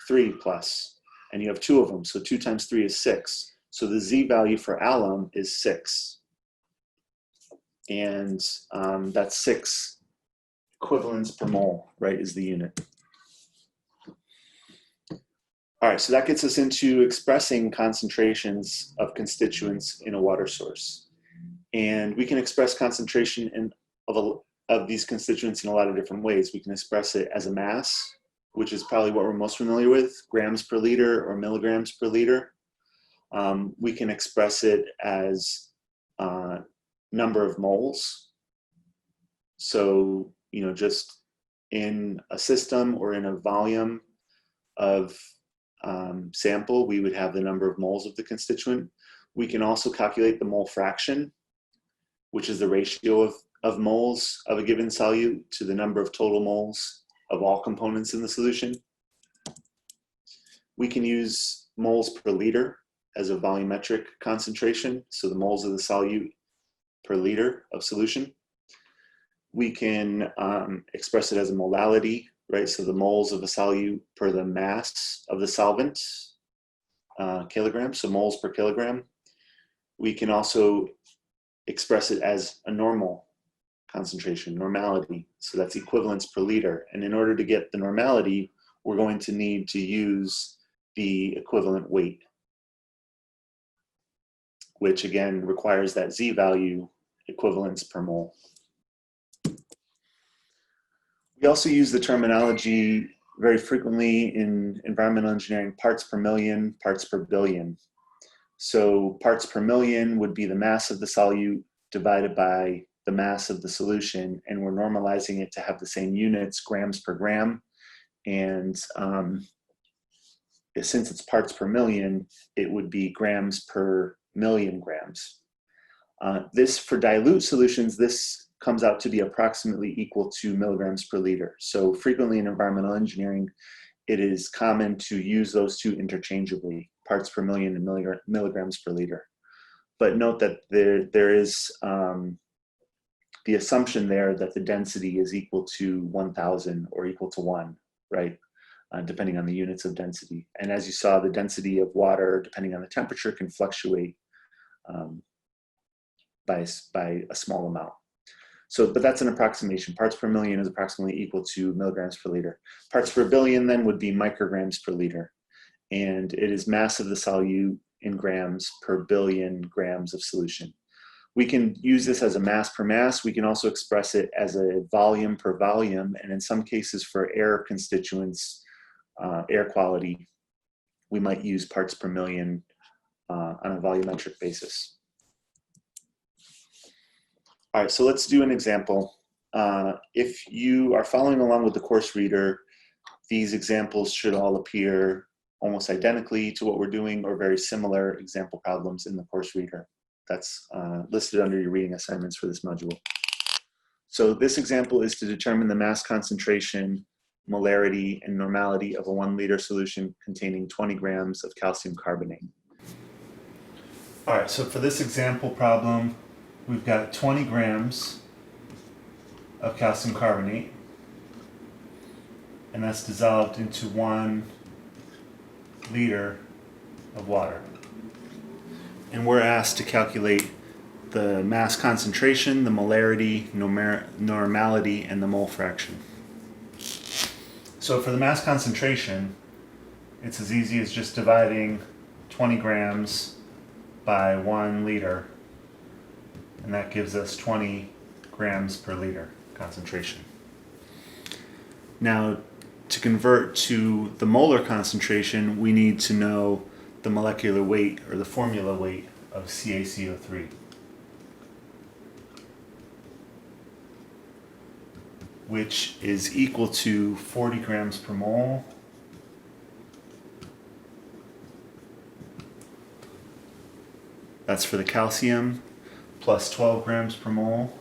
3 plus, and you have 2 of them. So 2 times 3 is 6. So the Z value for alum is 6. And that's 6 equivalents per mole, right, is the unit. All right, so that gets us into expressing concentrations of constituents in a water source. And we can express concentration of these constituents in a lot of different ways. We can express it as a mass, which is probably what we're most familiar with, grams per liter or milligrams per liter. We can express it as number of moles. So, you know, just in a system or in a volume of sample, we would have the number of moles of the constituent. We can also calculate the mole fraction, which is the ratio of moles of a given solute to the number of total moles of all components in the solution. We can use moles per liter as a volumetric concentration, so the moles of the solute per liter of solution. We can express it as a molality, right? So the moles of a solute per the mass of the solvent, kilograms, so moles per kilogram. We can also express it as a normal concentration, normality. So that's equivalents per liter. And in order to get the normality, we're going to need to use the equivalent weight, which again requires that Z value, equivalents per mole. We also use the terminology very frequently in environmental engineering, parts per million, parts per billion. So parts per million would be the mass of the solute divided by the mass of the solution, and we're normalizing it to have the same units, grams per gram. And since it's parts per million, it would be grams per million grams. This, for dilute solutions, this comes out to be approximately equal to milligrams per liter. So frequently in environmental engineering, it is common to use those two interchangeably, parts per million and milligrams per liter. But note that there is the assumption there that the density is equal to 1,000 or equal to 1, right? Depending on the units of density. And as you saw, the density of water, depending on the temperature, can fluctuate by a small amount. So, but that's an approximation. Parts per million is approximately equal to milligrams per liter. Parts per billion then would be micrograms per liter. And it is mass of the solute in grams per billion grams of solution. We can use this as a mass per mass. We can also express it as a volume per volume. And in some cases for air constituents, air quality, we might use parts per million on a volumetric basis. All right, so let's do an example. If you are following along with the course reader, these examples should all appear almost identically to what we're doing or very similar example problems in the course reader. That's listed under your reading assignments for this module. So this example is to determine the mass concentration, molarity, and normality of a 1 liter solution containing 20 grams of calcium carbonate. All right, so for this example problem, we've got 20 grams of calcium carbonate, and that's dissolved into 1 liter of water. And we're asked to calculate the mass concentration, the molarity, normality, and the mole fraction. So for the mass concentration, it's as easy as just dividing 20 grams by 1 liter, and that gives us 20 grams per liter concentration. Now, to convert to the molar concentration, we need to know the molecular weight or the formula weight of CaCO3, which is equal to 40 grams per mole that's for the calcium, plus 12 grams per mole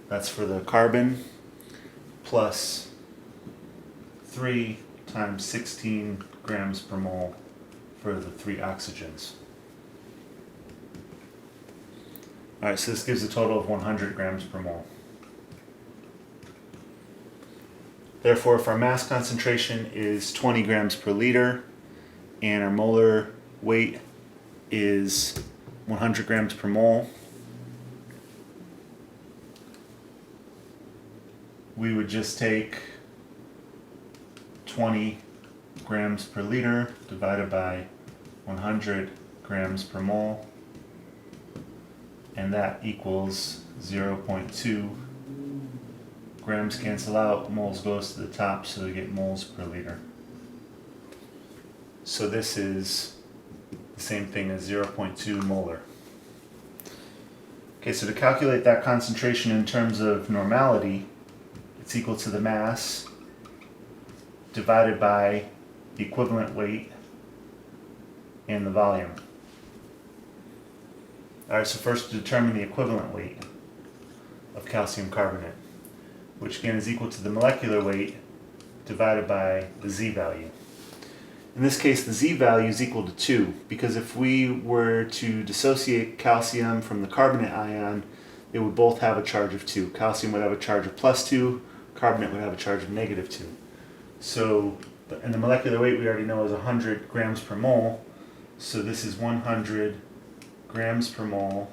that's for the carbon, plus 3 times 16 grams per mole for the 3 oxygens. All right, so this gives a total of 100 grams per mole. Therefore, if our mass concentration is 20 grams per liter and our molar weight is 100 grams per mole, we would just take 20 grams per liter divided by 100 grams per mole, and that equals 0.2. Grams cancel out, moles goes to the top, so we get moles per liter. So this is the same thing as 0.2 molar. Okay, so to calculate that concentration in terms of normality, it's equal to the mass divided by the equivalent weight and the volume. All right, so first to determine the equivalent weight of calcium carbonate, which again is equal to the molecular weight divided by the Z value. In this case, the Z value is equal to 2, because if we were to dissociate calcium from the carbonate ion, they would both have a charge of 2. Calcium would have a charge of +2, carbonate would have a charge of -2. So, and the molecular weight we already know is 100 grams per mole, so this is 100 grams per mole,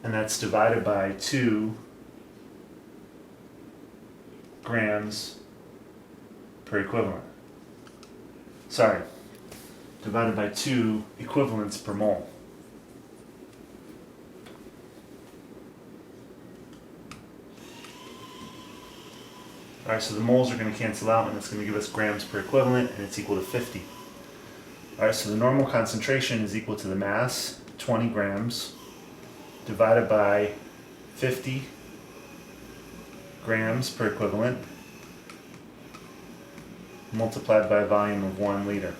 and that's divided by 2 grams per equivalent. Sorry, divided by 2 equivalents per mole. All right, so the moles are going to cancel out, and it's going to give us grams per equivalent, and it's equal to 50. All right, so the normal concentration is equal to the mass, 20 grams, divided by 50 grams per equivalent, multiplied by a volume of 1 liter.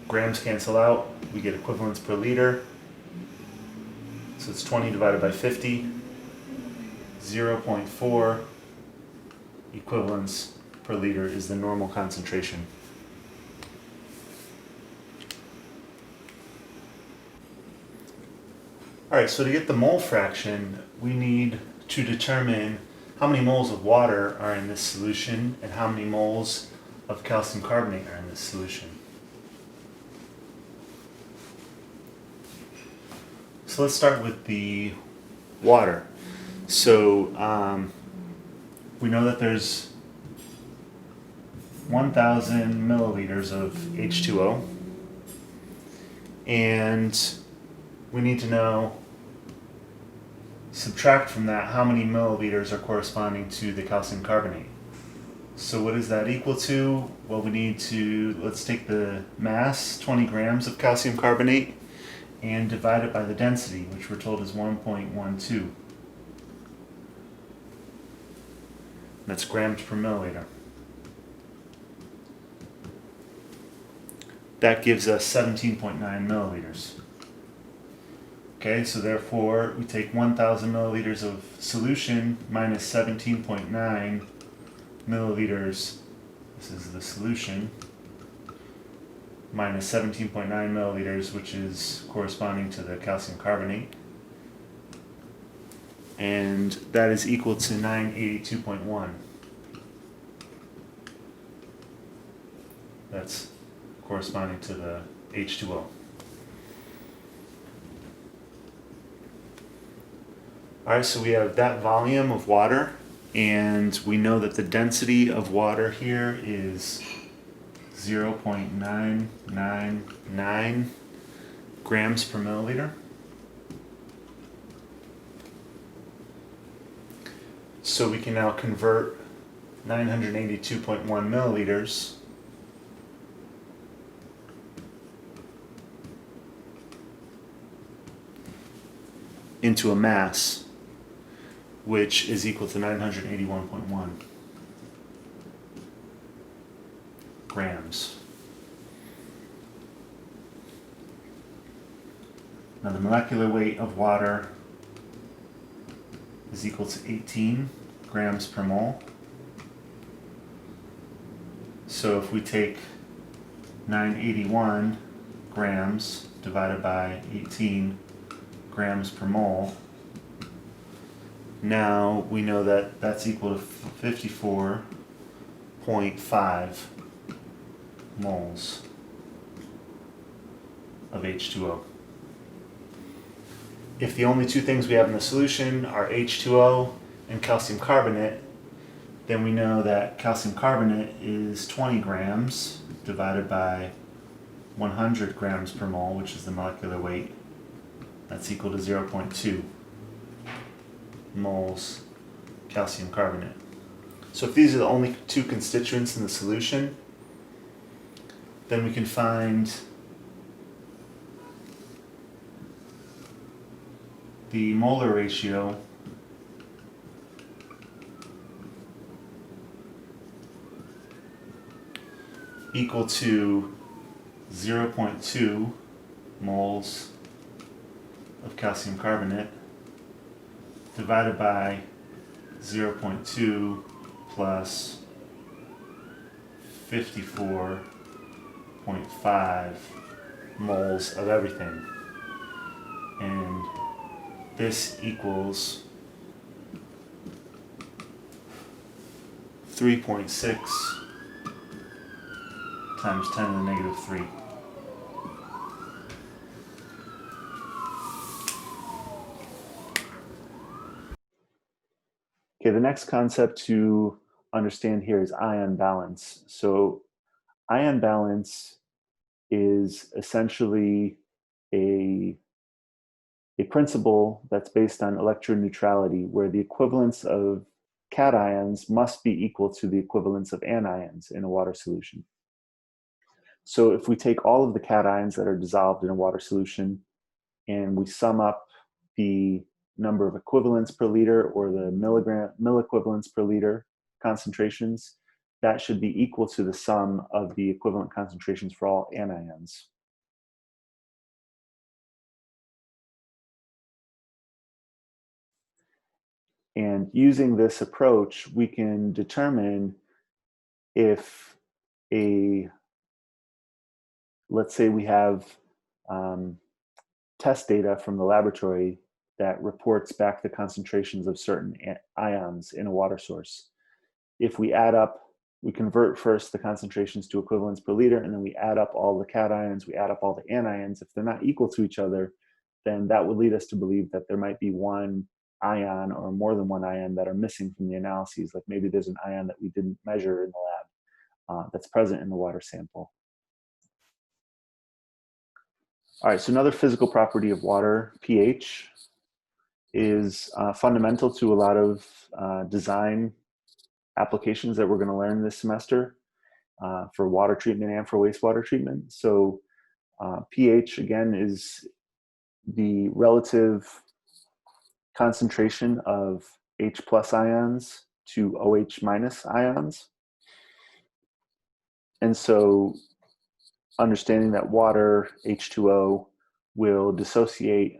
Grams cancel out, we get equivalents per liter, so it's 20 divided by 50, 0.4 equivalents per liter is the normal concentration. All right, so to get the mole fraction, we need to determine how many moles of water are in this solution and how many moles of calcium carbonate are in this solution. So let's start with the water. So we know that there's 1,000 milliliters of H2O, and we need to know, subtract from that how many milliliters are corresponding to the calcium carbonate. So what is that equal to? Well, we need to, let's take the mass, 20 grams of calcium carbonate, and divide it by the density, which we're told is 1.12. That's grams per milliliter. That gives us 17.9 milliliters. Okay, so therefore we take 1,000 milliliters of solution minus 17.9 milliliters. This is the solution. Minus 17.9 milliliters, which is corresponding to the calcium carbonate. And that is equal to 982.1. That's corresponding to the H2O. Alright, so we have that volume of water, and we know that the density of water here is 0.999 grams per milliliter. So we can now convert 982.1 milliliters into a mass, which is equal to 981.1 grams. Now the molecular weight of water is equal to 18 grams per mole. So if we take 981 grams divided by 18 grams per mole, now we know that that's equal to 54.5 moles of H2O. If the only two things we have in the solution are H2O and calcium carbonate, then we know that calcium carbonate is 20 grams divided by 100 grams per mole, which is the molecular weight. That's equal to 0.2 moles calcium carbonate. So if these are the only two constituents in the solution, then we can find the molar ratio equal to 0.2 moles of calcium carbonate divided by 0.2 plus 54.5 moles of everything. And this equals 3.6 times 10 to the negative 3. Okay, the next concept to understand here is ion balance. So ion balance is essentially a principle that's based on electroneutrality, where the equivalence of cations must be equal to the equivalence of anions in a water solution. So if we take all of the cations that are dissolved in a water solution and we sum up the number of equivalents per liter, or the milliequivalents per liter concentrations, that should be equal to the sum of the equivalent concentrations for all anions. And using this approach, we can determine if let's say we have test data from the laboratory that reports back the concentrations of certain ions in a water source. If we add up, we convert first the concentrations to equivalents per liter, and then we add up all the cations, we add up all the anions. If they're not equal to each other, then that would lead us to believe that there might be one ion or more than one ion that are missing from the analyses. Like maybe there's an ion that we didn't measure in the lab that's present in the water sample. All right, so another physical property of water, pH, is fundamental to a lot of design applications that we're going to learn this semester for water treatment and for wastewater treatment. So pH, again, is the relative concentration of H plus ions to OH minus ions. And so understanding that water, H2O, will dissociate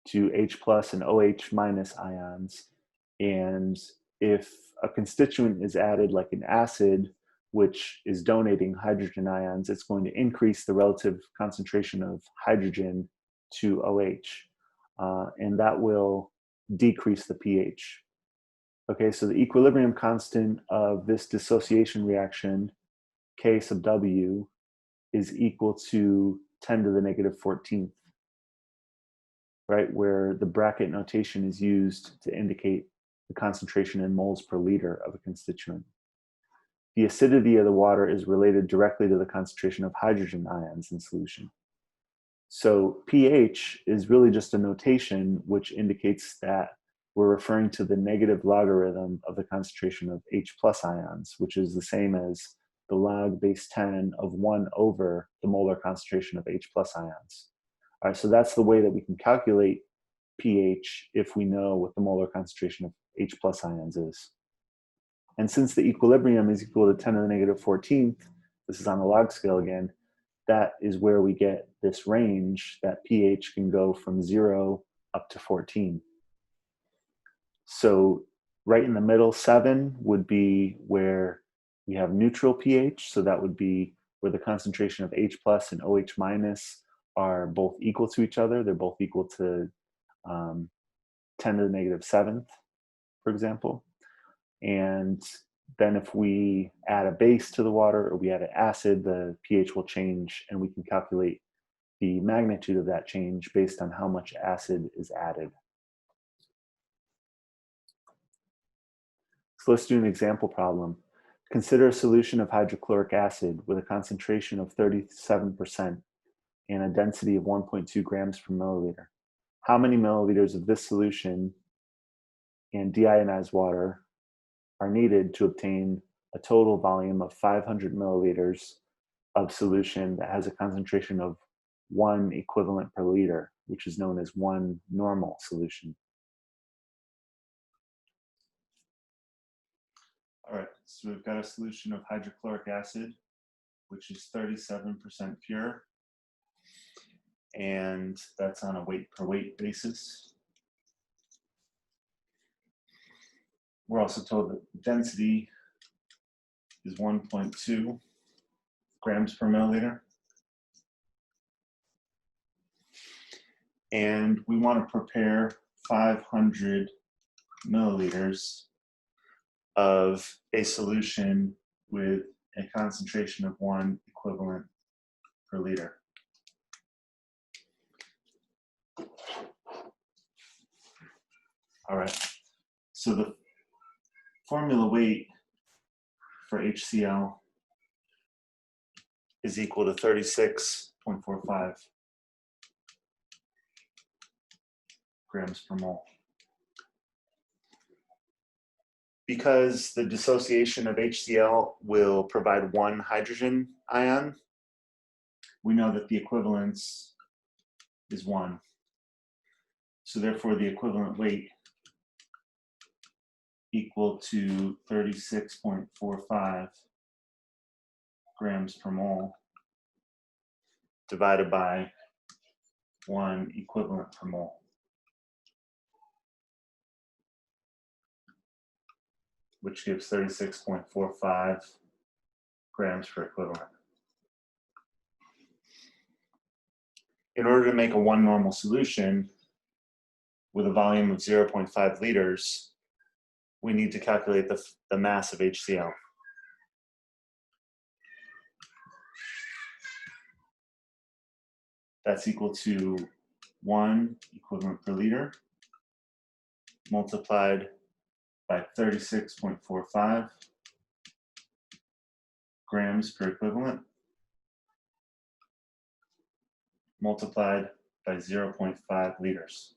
to H plus and OH minus ions. And if a constituent is added like an acid, which is donating hydrogen ions, it's going to increase the relative concentration of hydrogen to OH. And that will decrease the pH. Okay, so the equilibrium constant of this dissociation reaction, K sub W, is equal to 10 to the negative 14th, right? Where the bracket notation is used to indicate the concentration in moles per liter of a constituent. The acidity of the water is related directly to the concentration of hydrogen ions in solution. So pH is really just a notation which indicates that we're referring to the negative logarithm of the concentration of H plus ions, which is the same as the log base 10 of 1 over the molar concentration of H plus ions. All right, so that's the way that we can calculate pH if we know what the molar concentration of H plus ions is. And since the equilibrium is equal to 10 to the negative 14th, this is on the log scale again, that is where we get this range that pH can go from 0 up to 14. So right in the middle, 7 would be where we have neutral pH. So that would be where the concentration of H plus and OH minus are both equal to each other. They're both equal to 10 to the negative 7th, for example. And then if we add a base to the water or we add an acid, the pH will change, and we can calculate the magnitude of that change based on how much acid is added. So let's do an example problem. Consider a solution of hydrochloric acid with a concentration of 37% and a density of 1.2 grams per milliliter. How many milliliters of this solution and deionized water are needed to obtain a total volume of 500 milliliters of solution that has a concentration of 1 equivalent per liter, which is known as 1 normal solution? All right, so we've got a solution of hydrochloric acid, which is 37% pure, and that's on a weight per weight basis. We're also told that the density is 1.2 grams per milliliter. And we want to prepare 500 milliliters of a solution with a concentration of 1 equivalent per liter. All right, so the formula weight for HCl is equal to 36.45 grams per mole. Because the dissociation of HCl will provide 1 hydrogen ion, we know that the equivalence is 1. So therefore the equivalent weight equal to 36.45 grams per mole divided by 1 equivalent per mole. Which gives 36.45 grams per equivalent. In order to make a 1 normal solution, with a volume of 0.5 liters, we need to calculate the mass of HCl. That's equal to 1 equivalent per liter multiplied by 36.45 grams per equivalent multiplied by 0.5 liters,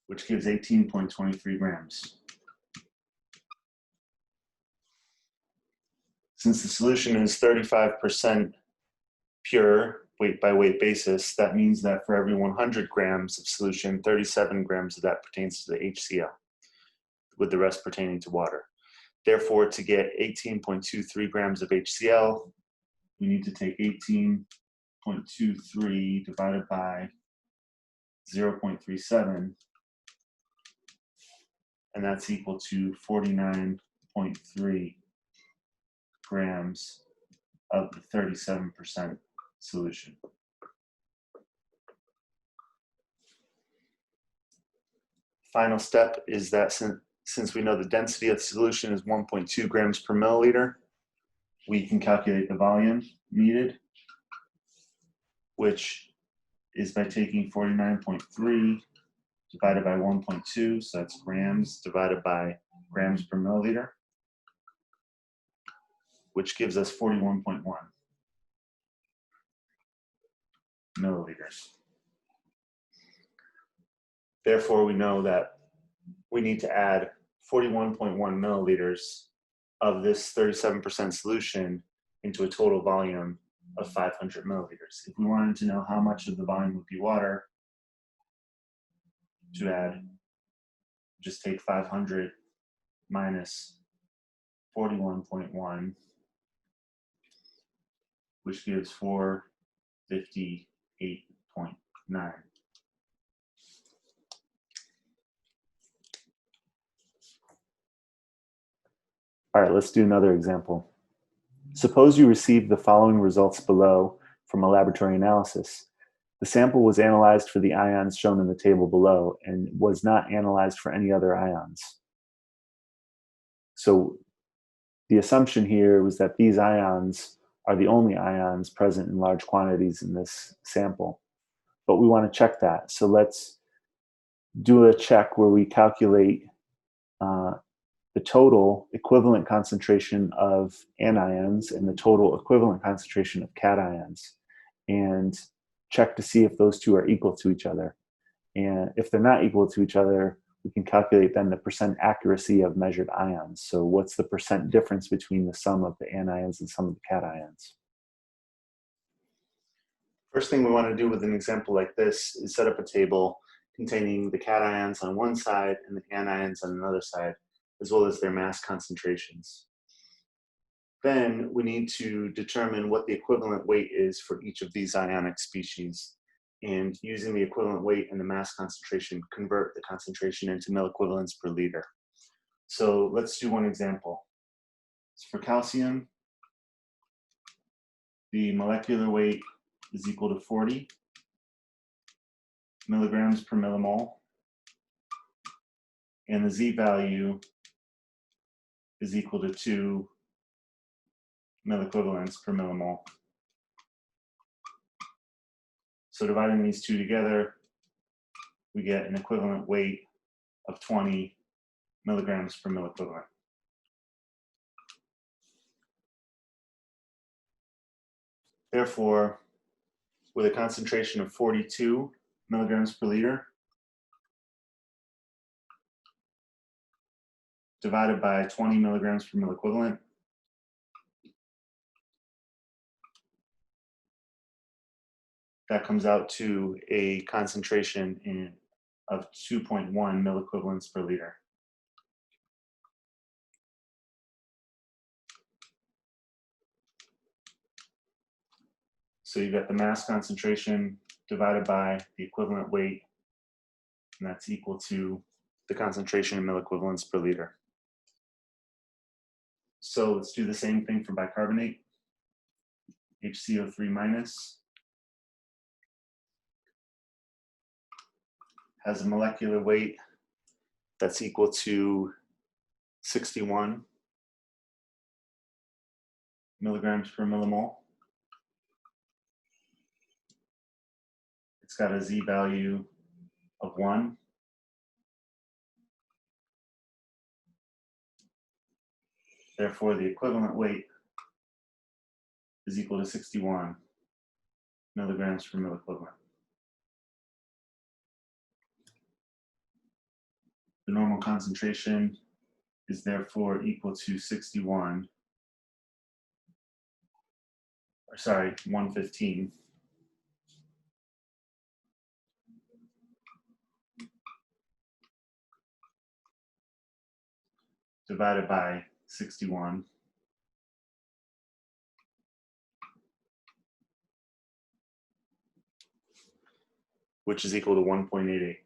which gives 18.23 grams. Since the solution is 35% pure weight by weight basis, that means that for every 100 grams of solution, 37 grams of that pertains to the HCl, with the rest pertaining to water. Therefore, to get 18.23 grams of HCl, we need to take 18.23 divided by 0.37, and that's equal to 49.3 grams of the 37% solution. Final step is that since we know the density of the solution is 1.2 grams per milliliter, we can calculate the volume needed, which is by taking 49.3 divided by 1.2, so that's grams divided by grams per milliliter, which gives us 41.1 milliliters. Therefore, we know that we need to add 41.1 milliliters of this 37% solution into a total volume of 500 milliliters. If we wanted to know how much of the volume would be water, to add, just take 500 minus 41.1, which gives 458.9. All right, let's do another example. Suppose you receive the following results below from a laboratory analysis. The sample was analyzed for the ions shown in the table below and was not analyzed for any other ions. So the assumption here was that these ions are the only ions present in large quantities in this sample. But we want to check that. So let's do a check where we calculate the total equivalent concentration of anions and the total equivalent concentration of cations, and check to see if those two are equal to each other. And if they're not equal to each other, we can calculate then the percent accuracy of measured ions. So what's the percent difference between the sum of the anions and sum of the cations? First thing we want to do with an example like this is set up a table containing the cations on one side and the anions on another side, as well as their mass concentrations. Then we need to determine what the equivalent weight is for each of these ionic species. And using the equivalent weight and the mass concentration, convert the concentration into milliequivalents per liter. So let's do one example. So for calcium, the molecular weight is equal to 40 milligrams per millimole, and the Z value is equal to 2 milliequivalents per millimole. So dividing these two together, we get an equivalent weight of 20 milligrams per milliequivalent. Therefore, with a concentration of 42 milligrams per liter, divided by 20 milligrams per milliequivalent, that comes out to a concentration of 2.1 milliequivalents per liter. So you've got the mass concentration divided by the equivalent weight, and that's equal to the concentration in milliequivalents per liter. So let's do the same thing for bicarbonate, HCO3 minus. has a molecular weight that's equal to 61 milligrams per millimole. It's got a Z value of 1. Therefore, the equivalent weight is equal to 61 milligrams per milliequivalent. The normal concentration is therefore equal to 115 divided by 61, which is equal to 1.88.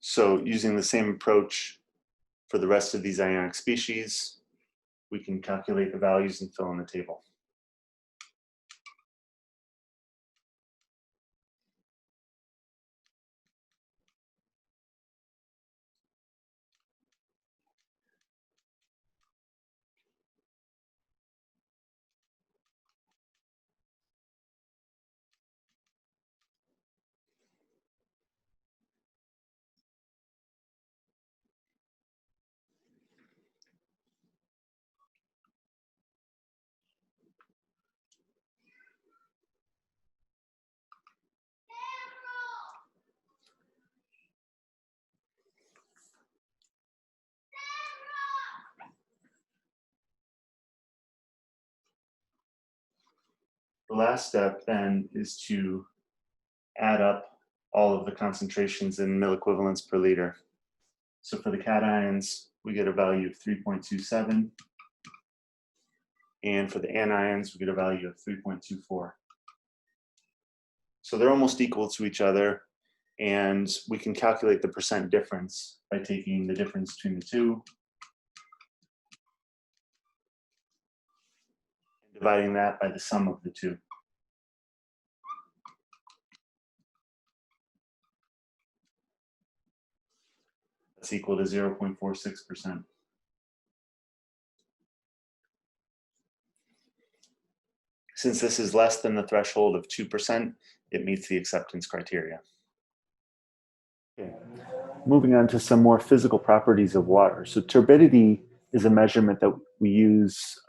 So using the same approach for the rest of these ionic species, we can calculate the values and fill in the table. The last step then is to add up all of the concentrations in milliequivalents per liter. So for the cations, we get a value of 3.27. And for the anions, we get a value of 3.24. So they're almost equal to each other. And we can calculate the percent difference by taking the difference between the two and dividing that by the sum of the two. That's equal to 0.46%. Since this is less than the threshold of 2%, it meets the acceptance criteria. Okay. Moving on to some more physical properties of water. So turbidity is a measurement that we use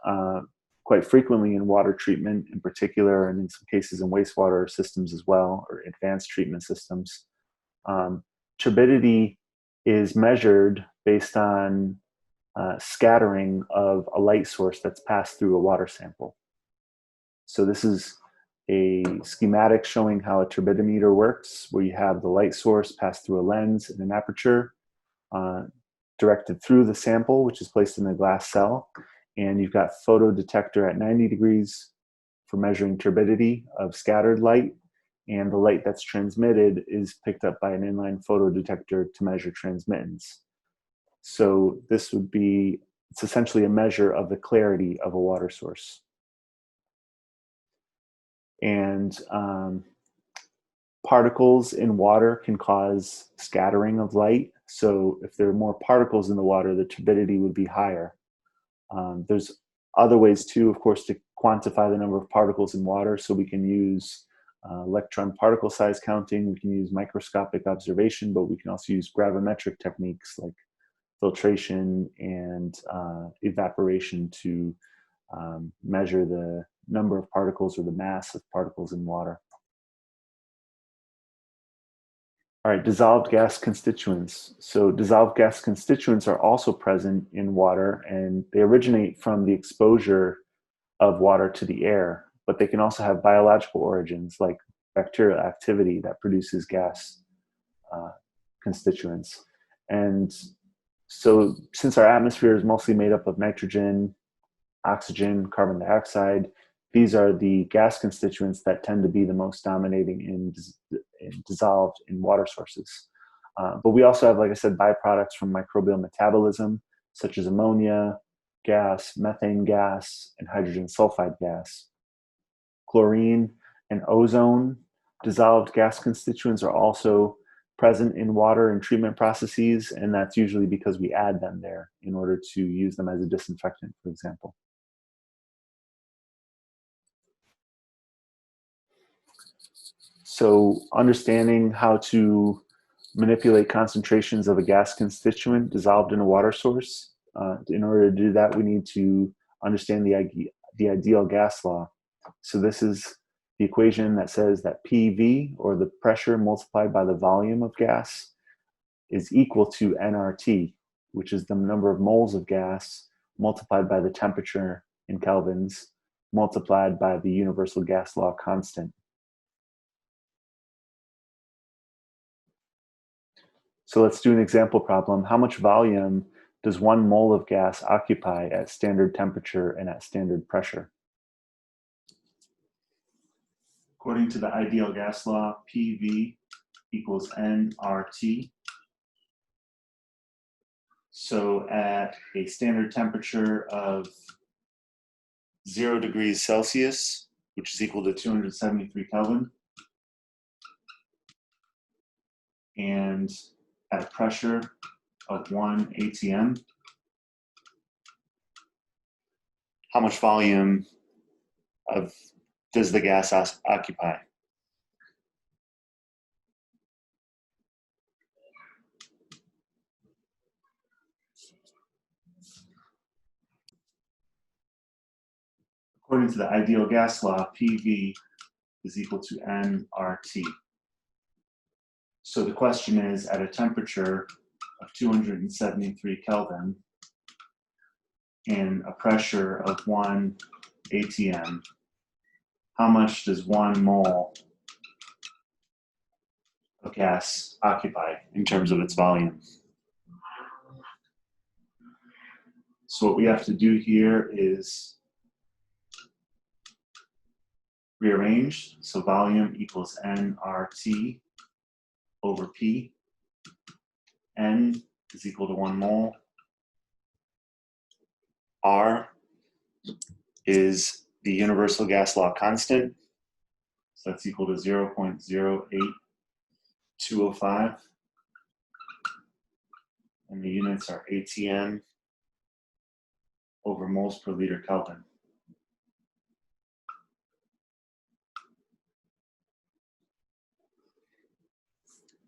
quite frequently in water treatment in particular, and in some cases in wastewater systems as well, or advanced treatment systems. Turbidity is measured based on scattering of a light source that's passed through a water sample. So this is a schematic showing how a turbidimeter works, where you have the light source pass through a lens and an aperture directed through the sample, which is placed in a glass cell. And you've got photodetector at 90 degrees for measuring turbidity of scattered light. And the light that's transmitted is picked up by an inline photodetector to measure transmittance. So this would be, it's essentially a measure of the clarity of a water source. And particles in water can cause scattering of light. So if there are more particles in the water, the turbidity would be higher. There's other ways too, of course, to quantify the number of particles in water. So we can use electron particle size counting, we can use microscopic observation, but we can also use gravimetric techniques like filtration and evaporation to measure the number of particles or the mass of particles in water. All right, dissolved gas constituents. So dissolved gas constituents are also present in water, and they originate from the exposure of water to the air, but they can also have biological origins like bacterial activity that produces gas constituents. And so since our atmosphere is mostly made up of nitrogen, oxygen, carbon dioxide, these are the gas constituents that tend to be the most dominating in dissolved in water sources. But we also have, like I said, byproducts from microbial metabolism, such as ammonia, gas, methane gas, and hydrogen sulfide gas. Chlorine and ozone dissolved gas constituents are also present in water and treatment processes, and that's usually because we add them there in order to use them as a disinfectant, for example. So understanding how to manipulate concentrations of a gas constituent dissolved in a water source. In order to do that, we need to understand the ideal gas law. So this is the equation that says that PV, or the pressure multiplied by the volume of gas, is equal to nRT, which is the number of moles of gas multiplied by the temperature in kelvins multiplied by the universal gas law constant. So let's do an example problem. How much volume does 1 mole of gas occupy at standard temperature and at standard pressure? According to the ideal gas law, PV equals nRT. So at a standard temperature of 0 degrees Celsius, which is equal to 273 Kelvin, and at a pressure of 1 atm, how much volume does the gas occupy? According to the ideal gas law, PV is equal to nRT. So the question is, at a temperature of 273 Kelvin and a pressure of 1 atm, how much does 1 mole of gas occupy in terms of its volume? So what we have to do here is rearrange. So volume equals nRT over P. N is equal to 1 mole. R is the universal gas law constant. So that's equal to 0.08205. And the units are atm over moles per liter Kelvin.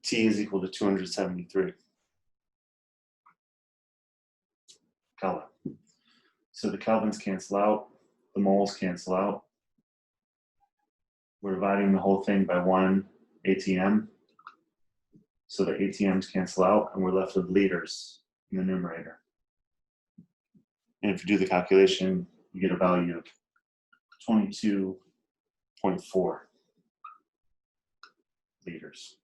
T is equal to 273 Kelvin. So the kelvins cancel out, the moles cancel out. We're dividing the whole thing by 1 atm. So the atms cancel out, and we're left with liters in the numerator. And if you do the calculation, you get a value of 22.4 liters.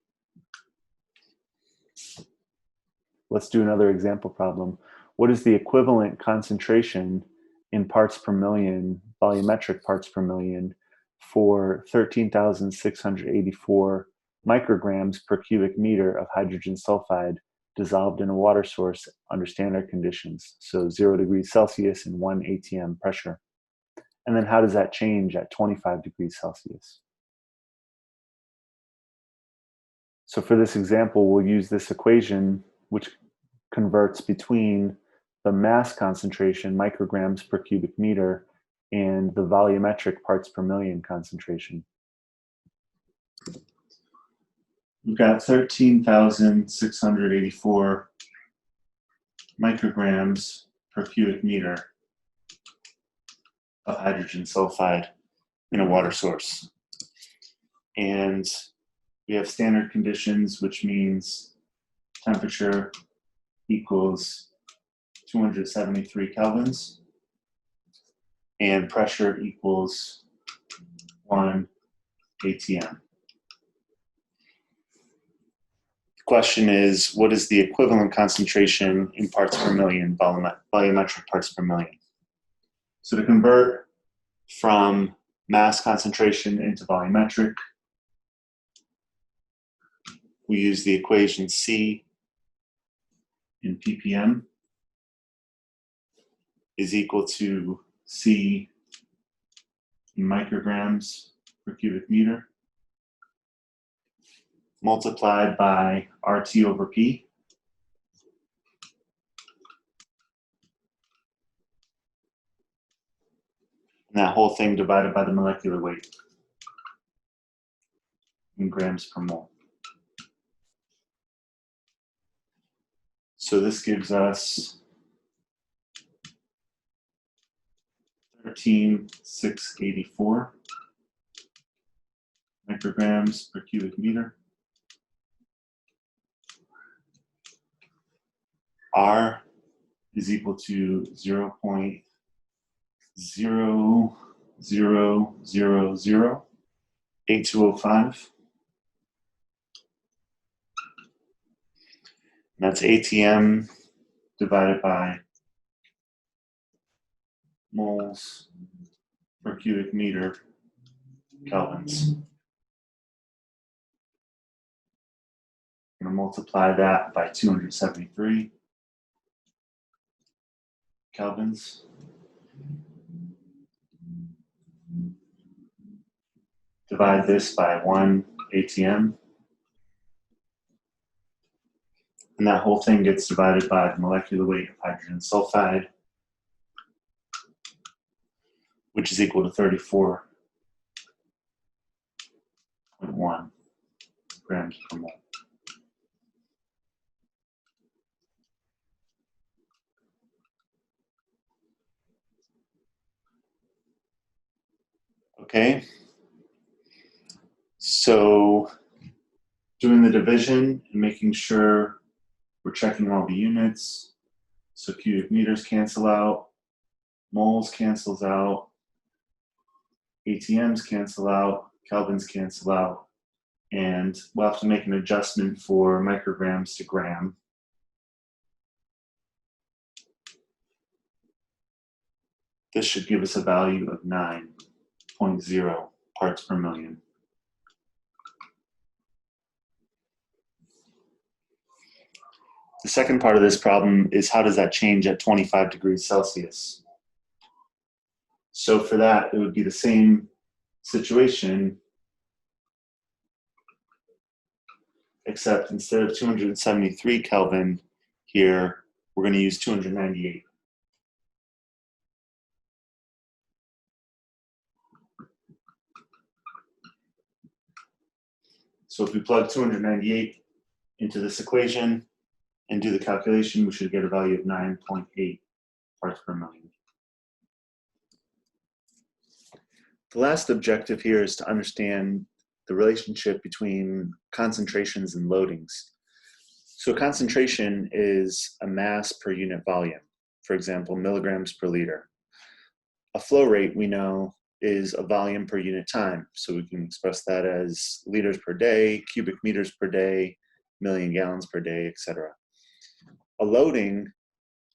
Let's do another example problem. What is the equivalent concentration in parts per million, volumetric parts per million, for 13,684 micrograms per cubic meter of hydrogen sulfide dissolved in a water source under standard conditions? So 0 degrees Celsius and 1 atm pressure. And then how does that change at 25 degrees Celsius? So for this example, we'll use this equation, which converts between the mass concentration, micrograms per cubic meter, and the volumetric parts per million concentration. We've got 13,684 micrograms per cubic meter of hydrogen sulfide in a water source. And we have standard conditions, which means temperature equals 273 kelvins and pressure equals 1 atm. The question is, what is the equivalent concentration in parts per million, volumetric parts per million? So to convert from mass concentration into volumetric, we use the equation C in ppm. is equal to C in micrograms per cubic meter multiplied by RT over P. And that whole thing divided by the molecular weight in grams per mole. So this gives us 13,684 micrograms per cubic meter. R is equal to 0.000008205. And that's ATM divided by moles per cubic meter kelvins. I'm going to multiply that by 273 kelvins. Divide this by 1 ATM. And that whole thing gets divided by the molecular weight of hydrogen sulfide, which is equal to 34.1 grams per mole. Okay, so doing the division and making sure we're checking all the units. So cubic meters cancel out, moles cancels out, ATMs cancel out, kelvins cancel out, and we'll have to make an adjustment for micrograms to gram. This should give us a value of 9.0 parts per million. The second part of this problem is how does that change at 25 degrees Celsius? So for that, it would be the same situation, except instead of 273 Kelvin here, we're going to use 298. So if we plug 298 into this equation and do the calculation, we should get a value of 9.8 parts per million. The last objective here is to understand the relationship between concentrations and loadings. So concentration is a mass per unit volume, for example, milligrams per liter. A flow rate, we know, is a volume per unit time. So we can express that as liters per day, cubic meters per day, million gallons per day, etc. A loading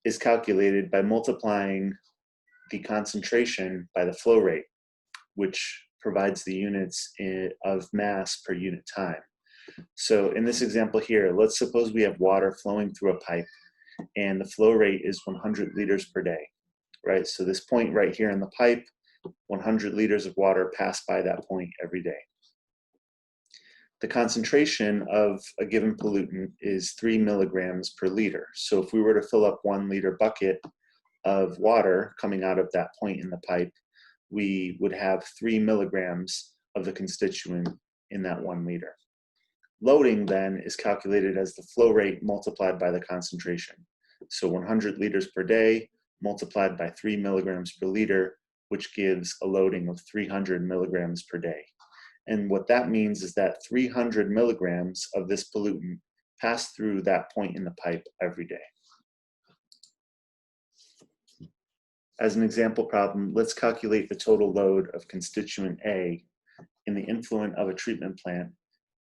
is calculated by multiplying the concentration by the flow rate, which provides the units of mass per unit time. So in this example here, let's suppose we have water flowing through a pipe and the flow rate is 100 liters per day, right? So this point right here in the pipe, 100 liters of water pass by that point every day. The concentration of a given pollutant is 3 milligrams per liter. So if we were to fill up 1 liter bucket of water coming out of that point in the pipe, we would have 3 milligrams of the constituent in that 1 liter. Loading then is calculated as the flow rate multiplied by the concentration. So 100 liters per day multiplied by 3 milligrams per liter, which gives a loading of 300 milligrams per day. And what that means is that 300 milligrams of this pollutant pass through that point in the pipe every day. As an example problem, let's calculate the total load of constituent A in the influent of a treatment plant,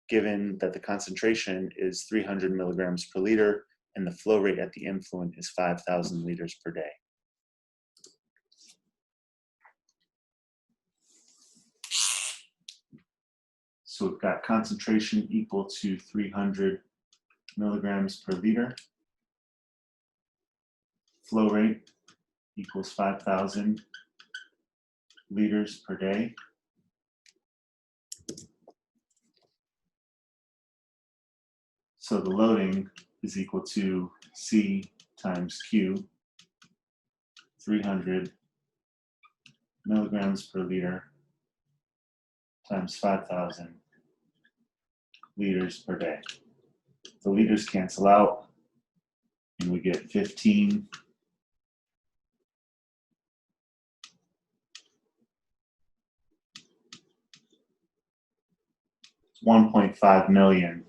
given that the concentration is 300 milligrams per liter and the flow rate at the influent is 5,000 liters per day. So we've got concentration equal to 300 milligrams per liter, flow rate equals 5,000 liters per day. So the loading is equal to C times Q, 300 milligrams per liter times 5,000 liters per day. The liters cancel out, and we get 15 1.5 million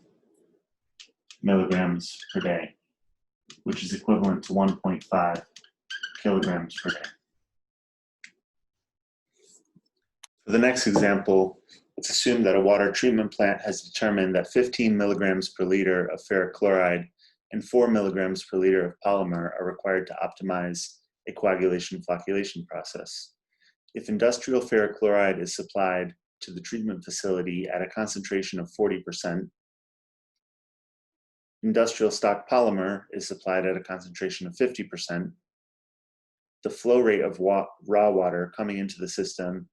milligrams per day, which is equivalent to 1.5 kilograms per day. For the next example, let's assume that a water treatment plant has determined that 15 milligrams per liter of ferric chloride and 4 milligrams per liter of polymer are required to optimize a coagulation flocculation process. If industrial ferric chloride is supplied to the treatment facility at a concentration of 40%, industrial stock polymer is supplied at a concentration of 50%, the flow rate of raw water coming into the system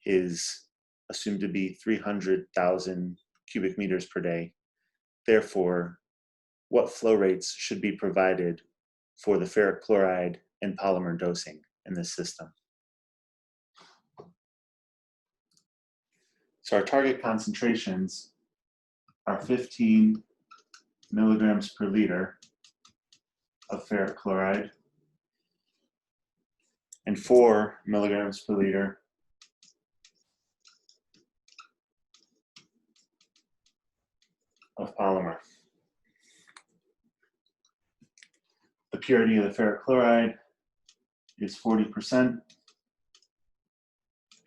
is assumed to be 300,000 cubic meters per day. Therefore, what flow rates should be provided for the ferric chloride and polymer dosing in this system? So our target concentrations are 15 milligrams per liter of ferric chloride and 4 milligrams per liter of polymer. The purity of the ferric chloride is 40%.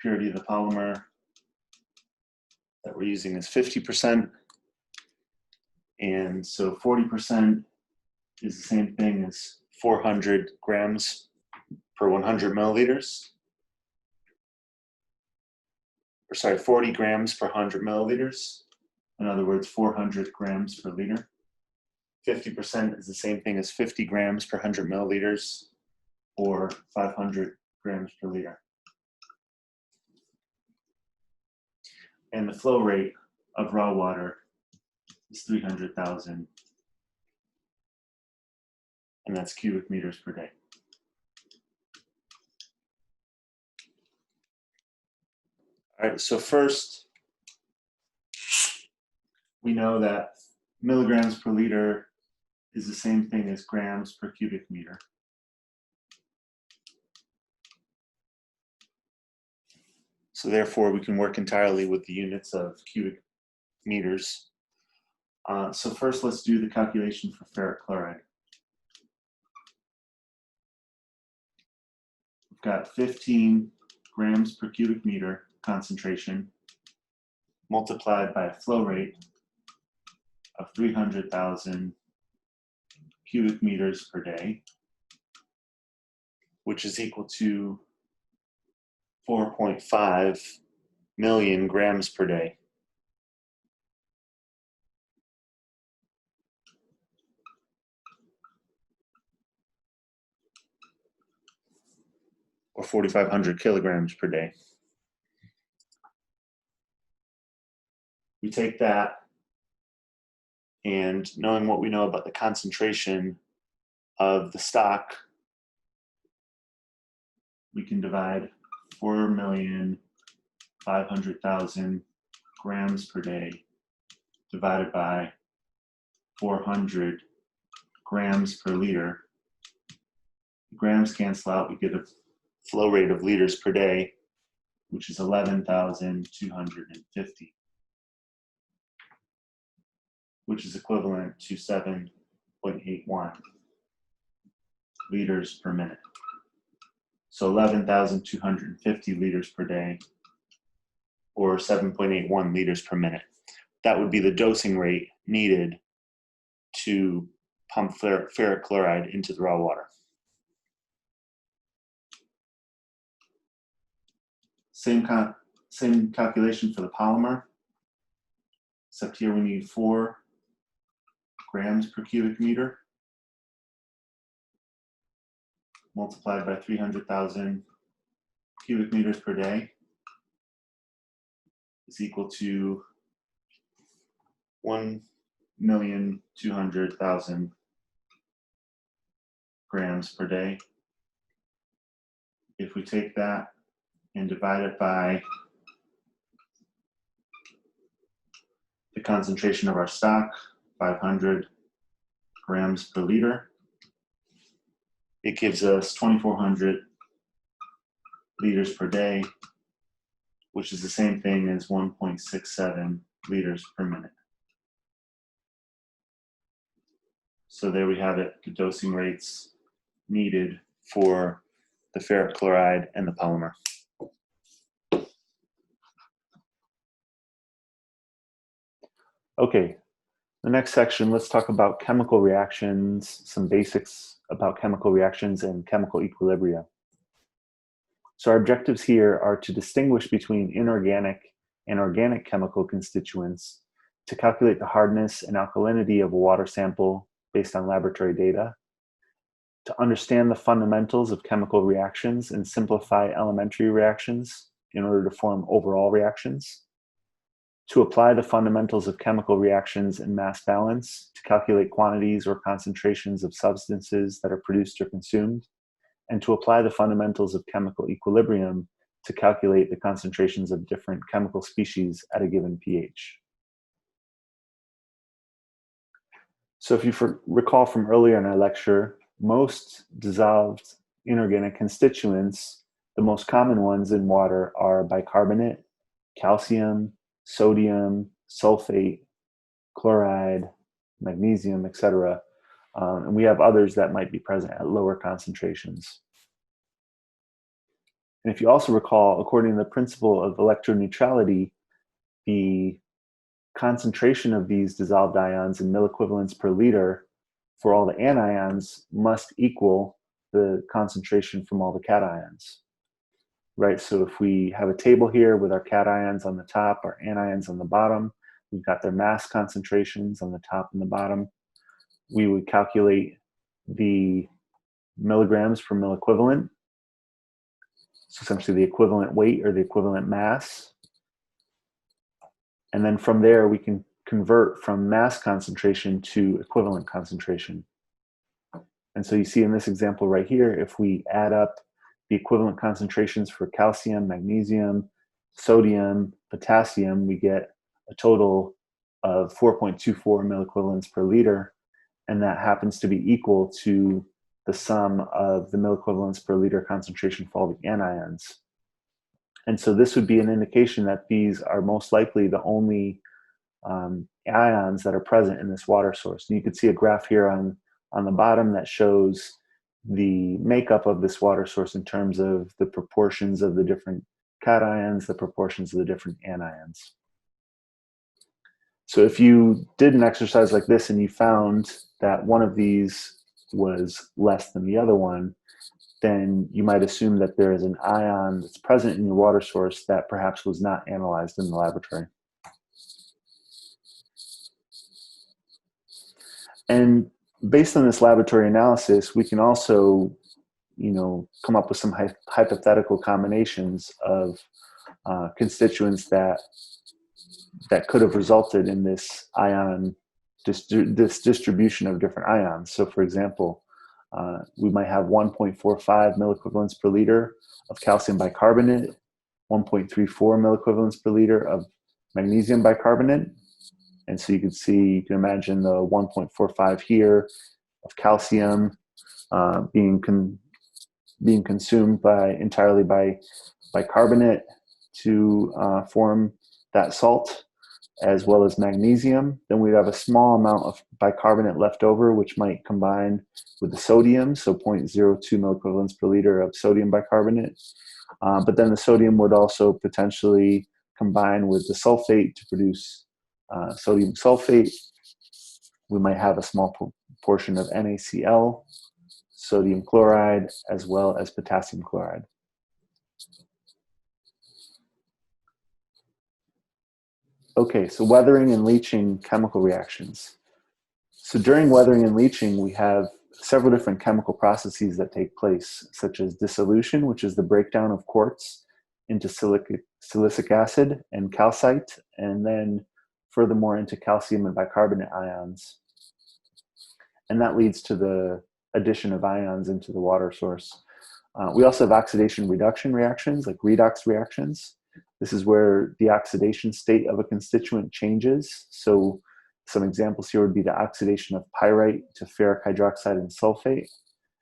Purity of the polymer that we're using is 50%. And so 40% is the same thing as 400 grams per 100 milliliters. Or sorry, 40 grams per 100 milliliters. In other words, 400 grams per liter. 50% is the same thing as 50 grams per 100 milliliters, or 500 grams per liter. And the flow rate of raw water is 300,000, and that's cubic meters per day. All right, so first, we know that milligrams per liter is the same thing as grams per cubic meter. So therefore, we can work entirely with the units of cubic meters. So first, let's do the calculation for ferric chloride. We've got 15 grams per cubic meter concentration multiplied by a flow rate of 300,000 cubic meters per day, which is equal to 4.5 million grams per day. Or 4,500 kilograms per day. We take that, and knowing what we know about the concentration of the stock, we can divide 4,500,000 grams per day divided by 400 grams per liter. Grams cancel out, we get a flow rate of liters per day, which is 11,250, which is equivalent to 7.81 liters per minute. So 11,250 liters per day, or 7.81 liters per minute. That would be the dosing rate needed to pump ferric chloride into the raw water. Same calculation for the polymer, except here we need 4 grams per cubic meter. multiplied by 300,000 cubic meters per day is equal to 1,200,000 grams per day. If we take that and divide it by the concentration of our stock, 500 grams per liter, it gives us 2,400 liters per day, which is the same thing as 1.67 liters per minute. So there we have it, the dosing rates needed for the ferric chloride and the polymer. Okay, the next section, let's talk about chemical reactions, some basics about chemical reactions and chemical equilibria. So our objectives here are to distinguish between inorganic and organic chemical constituents, to calculate the hardness and alkalinity of a water sample based on laboratory data, to understand the fundamentals of chemical reactions and simplify elementary reactions in order to form overall reactions, to apply the fundamentals of chemical reactions in mass balance to calculate quantities or concentrations of substances that are produced or consumed, and to apply the fundamentals of chemical equilibrium to calculate the concentrations of different chemical species at a given pH. So if you recall from earlier in our lecture, most dissolved inorganic constituents, the most common ones in water are bicarbonate, calcium, sodium, sulfate, chloride, magnesium, etc. And we have others that might be present at lower concentrations. And if you also recall, according to the principle of electroneutrality, the concentration of these dissolved ions in milliequivalents per liter for all the anions must equal the concentration from all the cations, right? So if we have a table here with our cations on the top, our anions on the bottom, we've got their mass concentrations on the top and the bottom. We would calculate the milligrams per milliequivalent, so essentially the equivalent weight or the equivalent mass. And then from there, we can convert from mass concentration to equivalent concentration. And so you see in this example right here, if we add up the equivalent concentrations for calcium, magnesium, sodium, potassium, we get a total of 4.24 milliequivalents per liter. And that happens to be equal to the sum of the milliequivalents per liter concentration for all the anions. And so this would be an indication that these are most likely the only ions that are present in this water source. And you can see a graph here on the bottom that shows the makeup of this water source in terms of the proportions of the different cations, the proportions of the different anions. So if you did an exercise like this and you found that one of these was less than the other one, then you might assume that there is an ion that's present in your water source that perhaps was not analyzed in the laboratory. And based on this laboratory analysis, we can also, come up with some hypothetical combinations of constituents that could have resulted in this ion, this distribution of different ions. So for example, we might have 1.45 milliequivalents per liter of calcium bicarbonate, 1.34 milliequivalents per liter of magnesium bicarbonate. And so you can imagine the 1.45 here of calcium being consumed entirely by bicarbonate to form that salt, as well as magnesium. Then we'd have a small amount of bicarbonate left over, which might combine with the sodium, so 0.02 milliequivalents per liter of sodium bicarbonate. But then the sodium would also potentially combine with the sulfate to produce sodium sulfate. We might have a small portion of NaCl, sodium chloride, as well as potassium chloride. Okay, so weathering and leaching chemical reactions. So during weathering and leaching, we have several different chemical processes that take place, such as dissolution, which is the breakdown of quartz into silicic acid and calcite, and then furthermore into calcium and bicarbonate ions. And that leads to the addition of ions into the water source. We also have oxidation reduction reactions, like redox reactions. This is where the oxidation state of a constituent changes. So some examples here would be the oxidation of pyrite to ferric hydroxide and sulfate.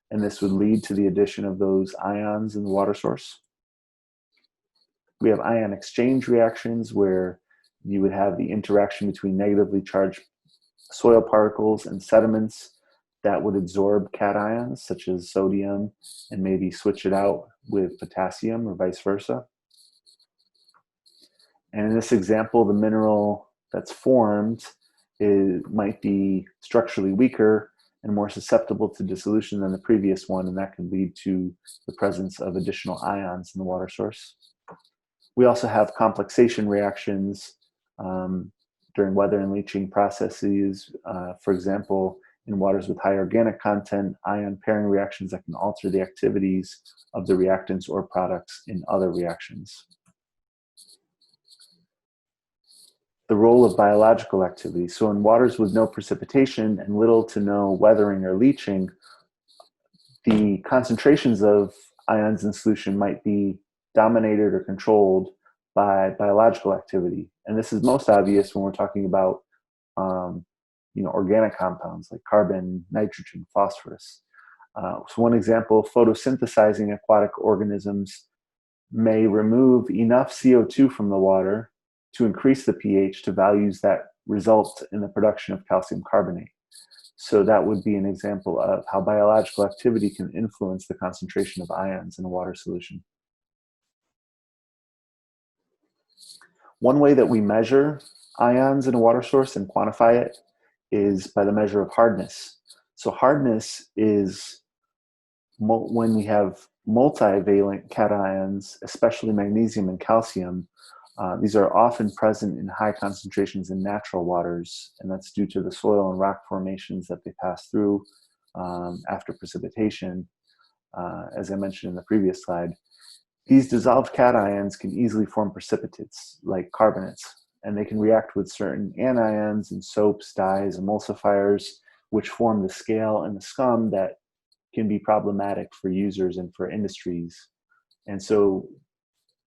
And this would lead to the addition of those ions in the water source. We have ion exchange reactions where you would have the interaction between negatively charged soil particles and sediments that would absorb cations such as sodium and maybe switch it out with potassium or vice versa. And in this example, the mineral that's formed might be structurally weaker and more susceptible to dissolution than the previous one, and that can lead to the presence of additional ions in the water source. We also have complexation reactions during weather and leaching processes. For example, in waters with high organic content, ion pairing reactions that can alter the activities of the reactants or products in other reactions. The role of biological activity. So in waters with no precipitation and little to no weathering or leaching, the concentrations of ions in solution might be dominated or controlled by biological activity. And this is most obvious when we're talking about organic compounds like carbon, nitrogen, phosphorus. So one example, photosynthesizing aquatic organisms may remove enough CO2 from the water to increase the pH to values that result in the production of calcium carbonate. So that would be an example of how biological activity can influence the concentration of ions in a water solution. One way that we measure ions in a water source and quantify it is by the measure of hardness. So hardness is when we have multivalent cations, especially magnesium and calcium. These are often present in high concentrations in natural waters, and that's due to the soil and rock formations that they pass through after precipitation, as I mentioned in the previous slide. These dissolved cations can easily form precipitates, like carbonates, and they can react with certain anions in soaps, dyes, emulsifiers, which form the scale and the scum that can be problematic for users and for industries. And so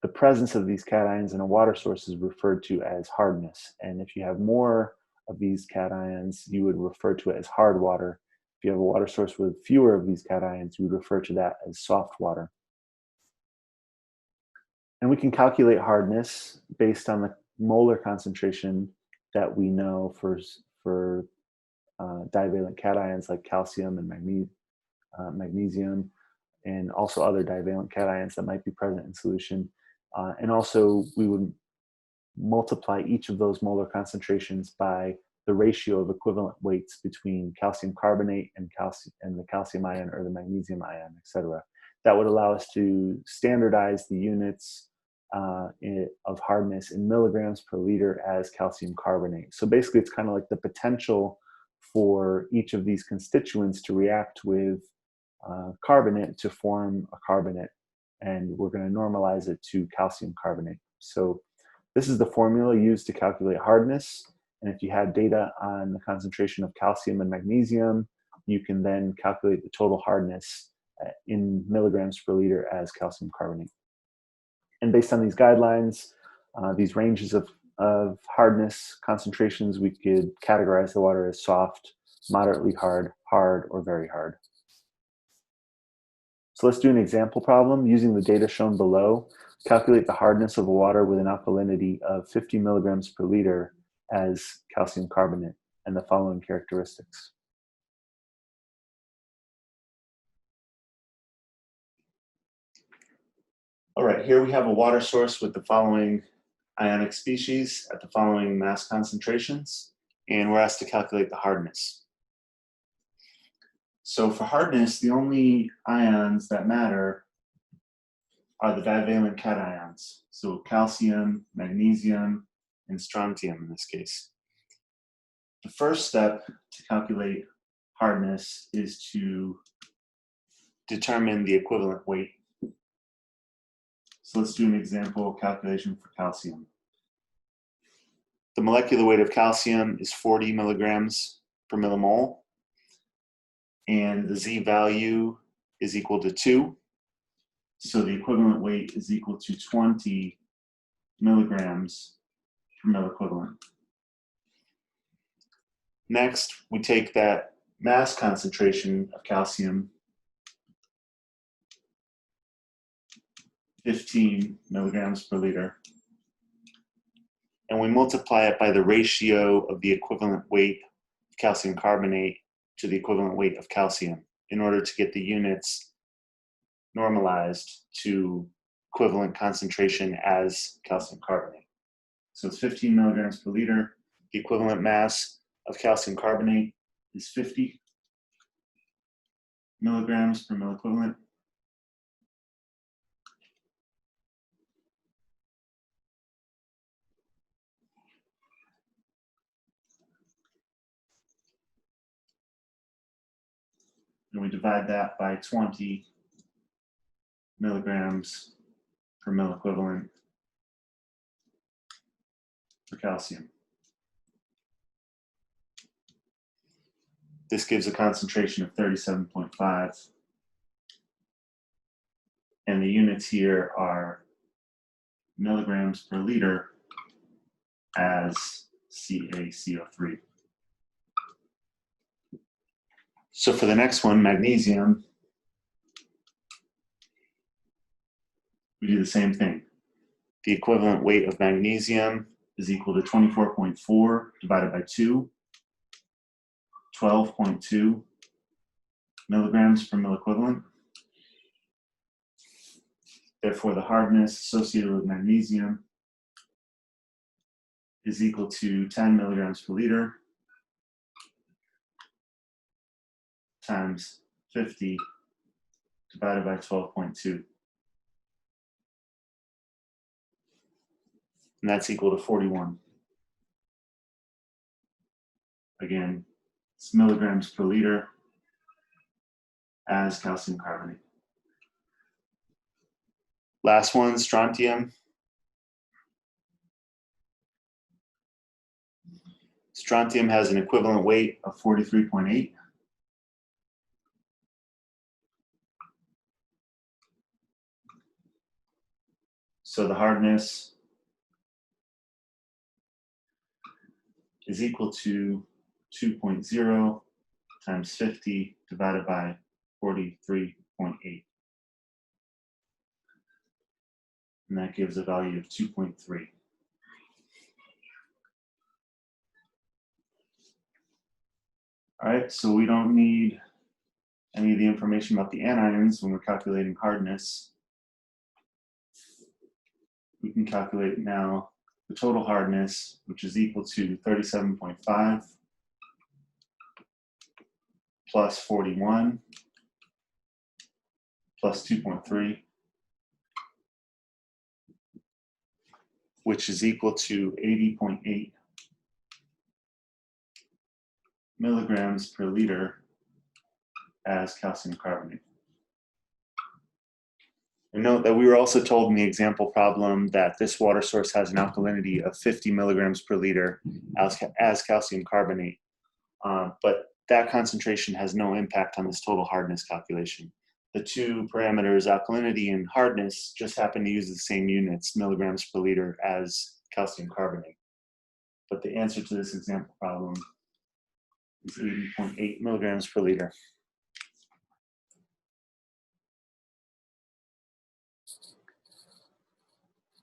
the presence of these cations in a water source is referred to as hardness. And if you have more of these cations, you would refer to it as hard water. If you have a water source with fewer of these cations, you would refer to that as soft water. And we can calculate hardness based on the molar concentration that we know for divalent cations like calcium and magnesium, and also other divalent cations that might be present in solution. And also we would multiply each of those molar concentrations by the ratio of equivalent weights between calcium carbonate and the calcium ion or the magnesium ion, etc. That would allow us to standardize the units of hardness in milligrams per liter as calcium carbonate. So basically it's kind of like the potential for each of these constituents to react with carbonate to form a carbonate, and we're going to normalize it to calcium carbonate. So this is the formula used to calculate hardness, and if you had data on the concentration of calcium and magnesium, you can then calculate the total hardness in milligrams per liter as calcium carbonate. And based on these guidelines, these ranges of hardness concentrations, we could categorize the water as soft, moderately hard, hard, or very hard. So let's do an example problem using the data shown below. Calculate the hardness of a water with an alkalinity of 50 milligrams per liter as calcium carbonate and the following characteristics. All right, here we have a water source with the following ionic species at the following mass concentrations, and we're asked to calculate the hardness. So for hardness, the only ions that matter are the divalent cations, so calcium, magnesium, and strontium in this case. The first step to calculate hardness is to determine the equivalent weight. So let's do an example calculation for calcium. The molecular weight of calcium is 40 milligrams per millimole, and the Z value is equal to 2. So the equivalent weight is equal to 20 milligrams per milliequivalent. Next, we take that mass concentration of calcium, 15 milligrams per liter, and we multiply it by the ratio of the equivalent weight of calcium carbonate to the equivalent weight of calcium in order to get the units normalized to equivalent concentration as calcium carbonate. So it's 15 milligrams per liter. The equivalent mass of calcium carbonate is 50 milligrams per milliequivalent. And we divide that by 20 milligrams per milliequivalent for calcium. This gives a concentration of 37.5. And the units here are milligrams per liter as CaCO3. So for the next one, magnesium, we do the same thing. The equivalent weight of magnesium is equal to 24.4 divided by 2, 12.2 milligrams per milliequivalent. Therefore, the hardness associated with magnesium is equal to 10 milligrams per liter times 50 divided by 12.2. And that's equal to 41. Again, it's milligrams per liter as calcium carbonate. Last one, strontium. Strontium has an equivalent weight of 43.8. So the hardness is equal to 2.0 times 50 divided by 43.8. And that gives a value of 2.3. All right, so we don't need any of the information about the anions when we're calculating hardness. We can calculate now the total hardness, which is equal to 37.5 plus 41 plus 2.3, which is equal to 80.8 milligrams per liter as calcium carbonate. And note that we were also told in the example problem that this water source has an alkalinity of 50 milligrams per liter as calcium carbonate, but that concentration has no impact on this total hardness calculation. The two parameters, alkalinity and hardness, just happen to use the same units, milligrams per liter, as calcium carbonate. But the answer to this example problem is 80.8 milligrams per liter.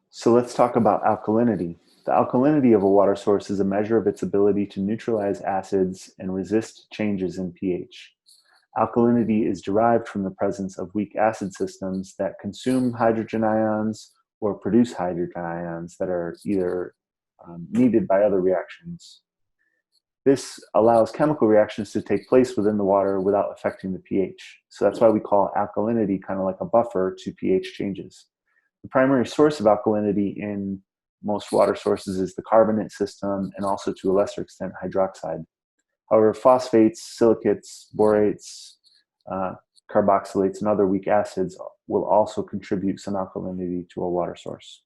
So let's talk about alkalinity. The alkalinity of a water source is a measure of its ability to neutralize acids and resist changes in pH. Alkalinity is derived from the presence of weak acid systems that consume hydrogen ions or produce hydrogen ions that are either needed by other reactions. This allows chemical reactions to take place within the water without affecting the pH. So that's why we call alkalinity kind of like a buffer to pH changes. The primary source of alkalinity in most water sources is the carbonate system and also to a lesser extent hydroxide. However, phosphates, silicates, borates, carboxylates, and other weak acids will also contribute some alkalinity to a water source.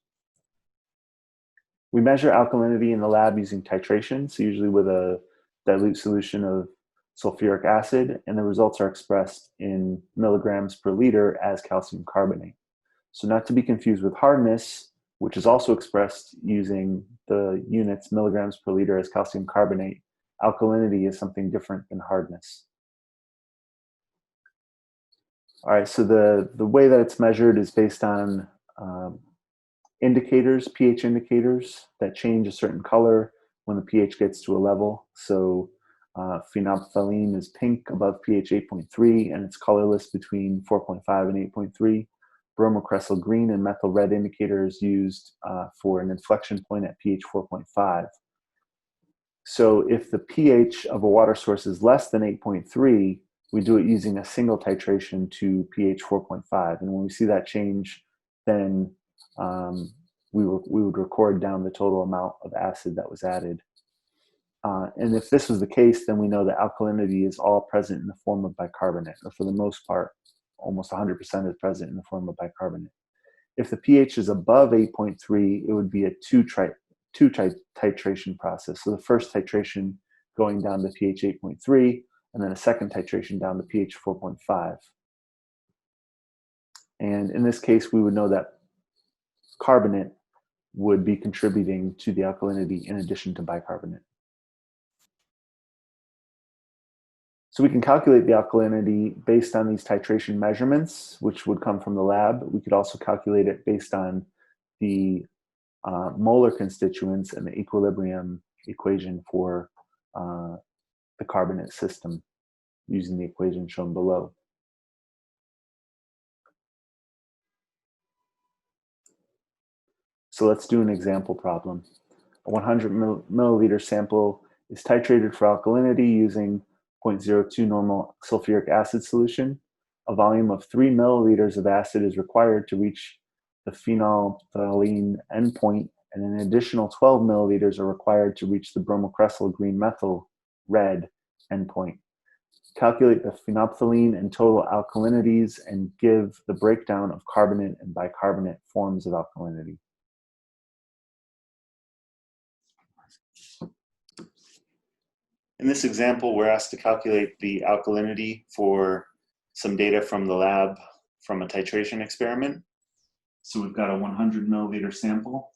We measure alkalinity in the lab using titration, so usually with a dilute solution of sulfuric acid, and the results are expressed in milligrams per liter as calcium carbonate. So not to be confused with hardness, which is also expressed using the units milligrams per liter as calcium carbonate. Alkalinity is something different than hardness. All right, so the way that it's measured is based on indicators, pH indicators that change a certain color when the pH gets to a level. So phenolphthalein is pink above pH 8.3 and it's colorless between 4.5 and 8.3. Bromocressyl green and methyl red indicators used for an inflection point at pH 4.5. So if the pH of a water source is less than 8.3, we do it using a single titration to pH 4.5. And when we see that change, then we would record down the total amount of acid that was added. And if this was the case, then we know that alkalinity is all present in the form of bicarbonate, or for the most part, almost 100% is present in the form of bicarbonate. If the pH is above 8.3, it would be a two titration process. So the first titration going down to pH 8.3, and then a second titration down to pH 4.5. And in this case, we would know that carbonate would be contributing to the alkalinity in addition to bicarbonate. So we can calculate the alkalinity based on these titration measurements, which would come from the lab. We could also calculate it based on the molar constituents and the equilibrium equation for the carbonate system using the equation shown below. So let's do an example problem. A 100 milliliter sample is titrated for alkalinity using 0.02 normal sulfuric acid solution. A volume of 3 milliliters of acid is required to reach the phenolphthalein endpoint, and an additional 12 milliliters are required to reach the bromocressyl green methyl red endpoint. Calculate the phenolphthalein and total alkalinities and give the breakdown of carbonate and bicarbonate forms of alkalinity. In this example, we're asked to calculate the alkalinity for some data from the lab from a titration experiment. So we've got a 100 milliliter sample,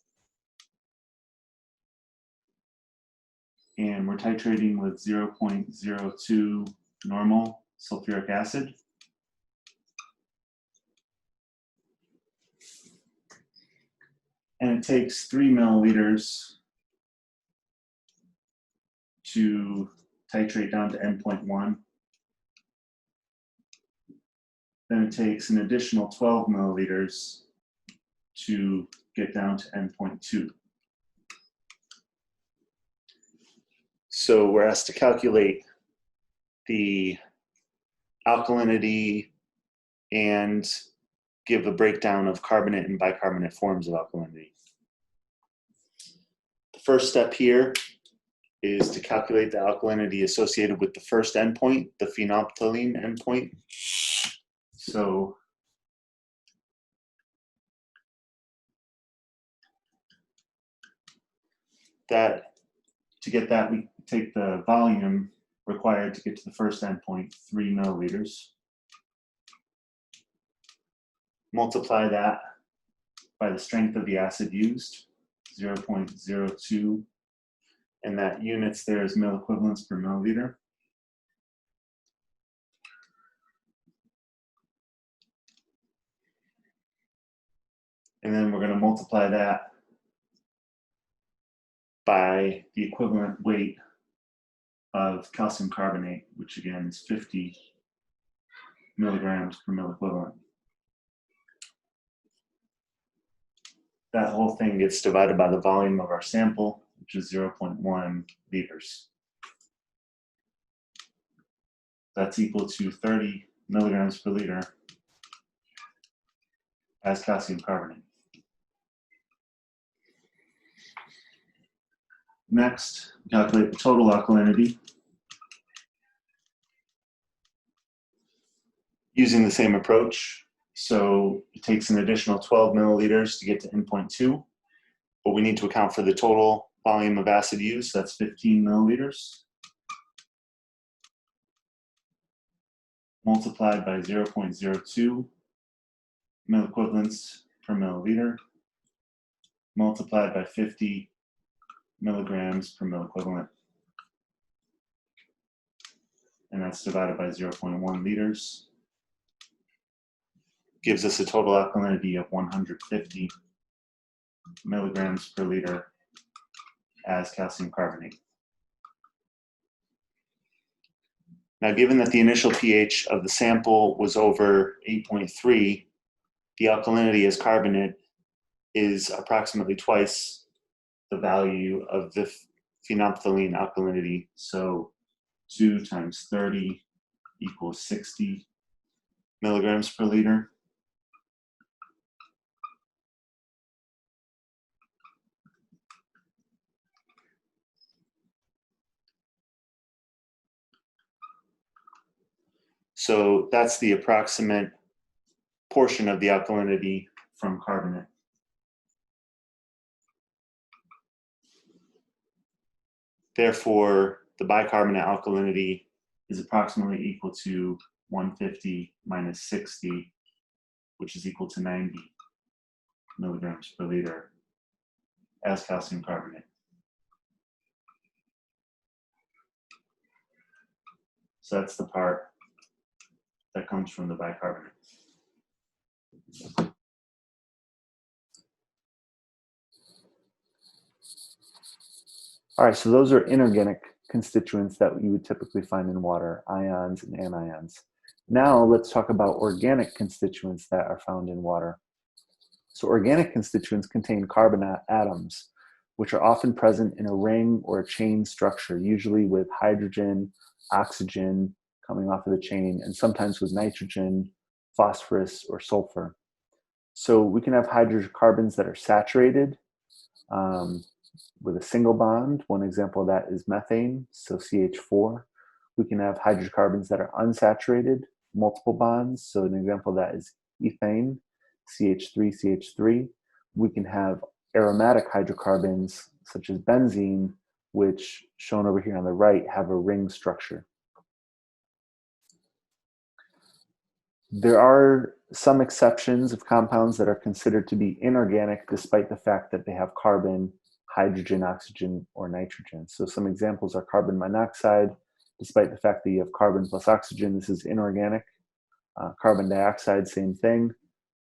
and we're titrating with 0.02 normal sulfuric acid. And it takes 3 milliliters to titrate down to N.1. Then it takes an additional 12 milliliters to get down to N.2. So we're asked to calculate the alkalinity and give a breakdown of carbonate and bicarbonate forms of alkalinity. The first step here is to calculate the alkalinity associated with the first endpoint, the phenolphthalein endpoint. So to get that, we take the volume required to get to the first endpoint, 3 milliliters. Multiply that by the strength of the acid used, 0.02. And that units there is milliequivalents per milliliter. And then we're going to multiply that by the equivalent weight of calcium carbonate, which again is 50 milligrams per milliequivalent. That whole thing gets divided by the volume of our sample, which is 0.1 liters. That's equal to 30 milligrams per liter as calcium carbonate. Next, calculate the total alkalinity. using the same approach. So it takes an additional 12 milliliters to get to N.2, but we need to account for the total volume of acid used. That's 15 milliliters. Multiplied by 0.02 milliequivalents per milliliter, multiplied by 50 milligrams per milliequivalent. And that's divided by 0.1 liters. Gives us a total alkalinity of 150 milligrams per liter as calcium carbonate. Now, given that the initial pH of the sample was over 8.3, the alkalinity as carbonate is approximately twice the value of the phenolphthalein alkalinity. So 2 times 30 equals 60 milligrams per liter. So that's the approximate portion of the alkalinity from carbonate. Therefore, the bicarbonate alkalinity is approximately equal to 150 minus 60, which is equal to 90 milligrams per liter as calcium carbonate. So that's the part that comes from the bicarbonate. All right, so those are inorganic constituents that you would typically find in water, ions and anions. Now let's talk about organic constituents that are found in water. So organic constituents contain carbon atoms, which are often present in a ring or a chain structure, usually with hydrogen, oxygen coming off of the chain, and sometimes with nitrogen, phosphorus, or sulfur. So we can have hydrocarbons that are saturated with a single bond. One example of that is methane, so CH4. We can have hydrocarbons that are unsaturated, multiple bonds. So an example of that is ethane, CH3, CH3. We can have aromatic hydrocarbons such as benzene, which shown over here on the right have a ring structure. There are some exceptions of compounds that are considered to be inorganic despite the fact that they have carbon, hydrogen, oxygen, or nitrogen. So some examples are carbon monoxide. Despite the fact that you have carbon plus oxygen, this is inorganic. Carbon dioxide, same thing.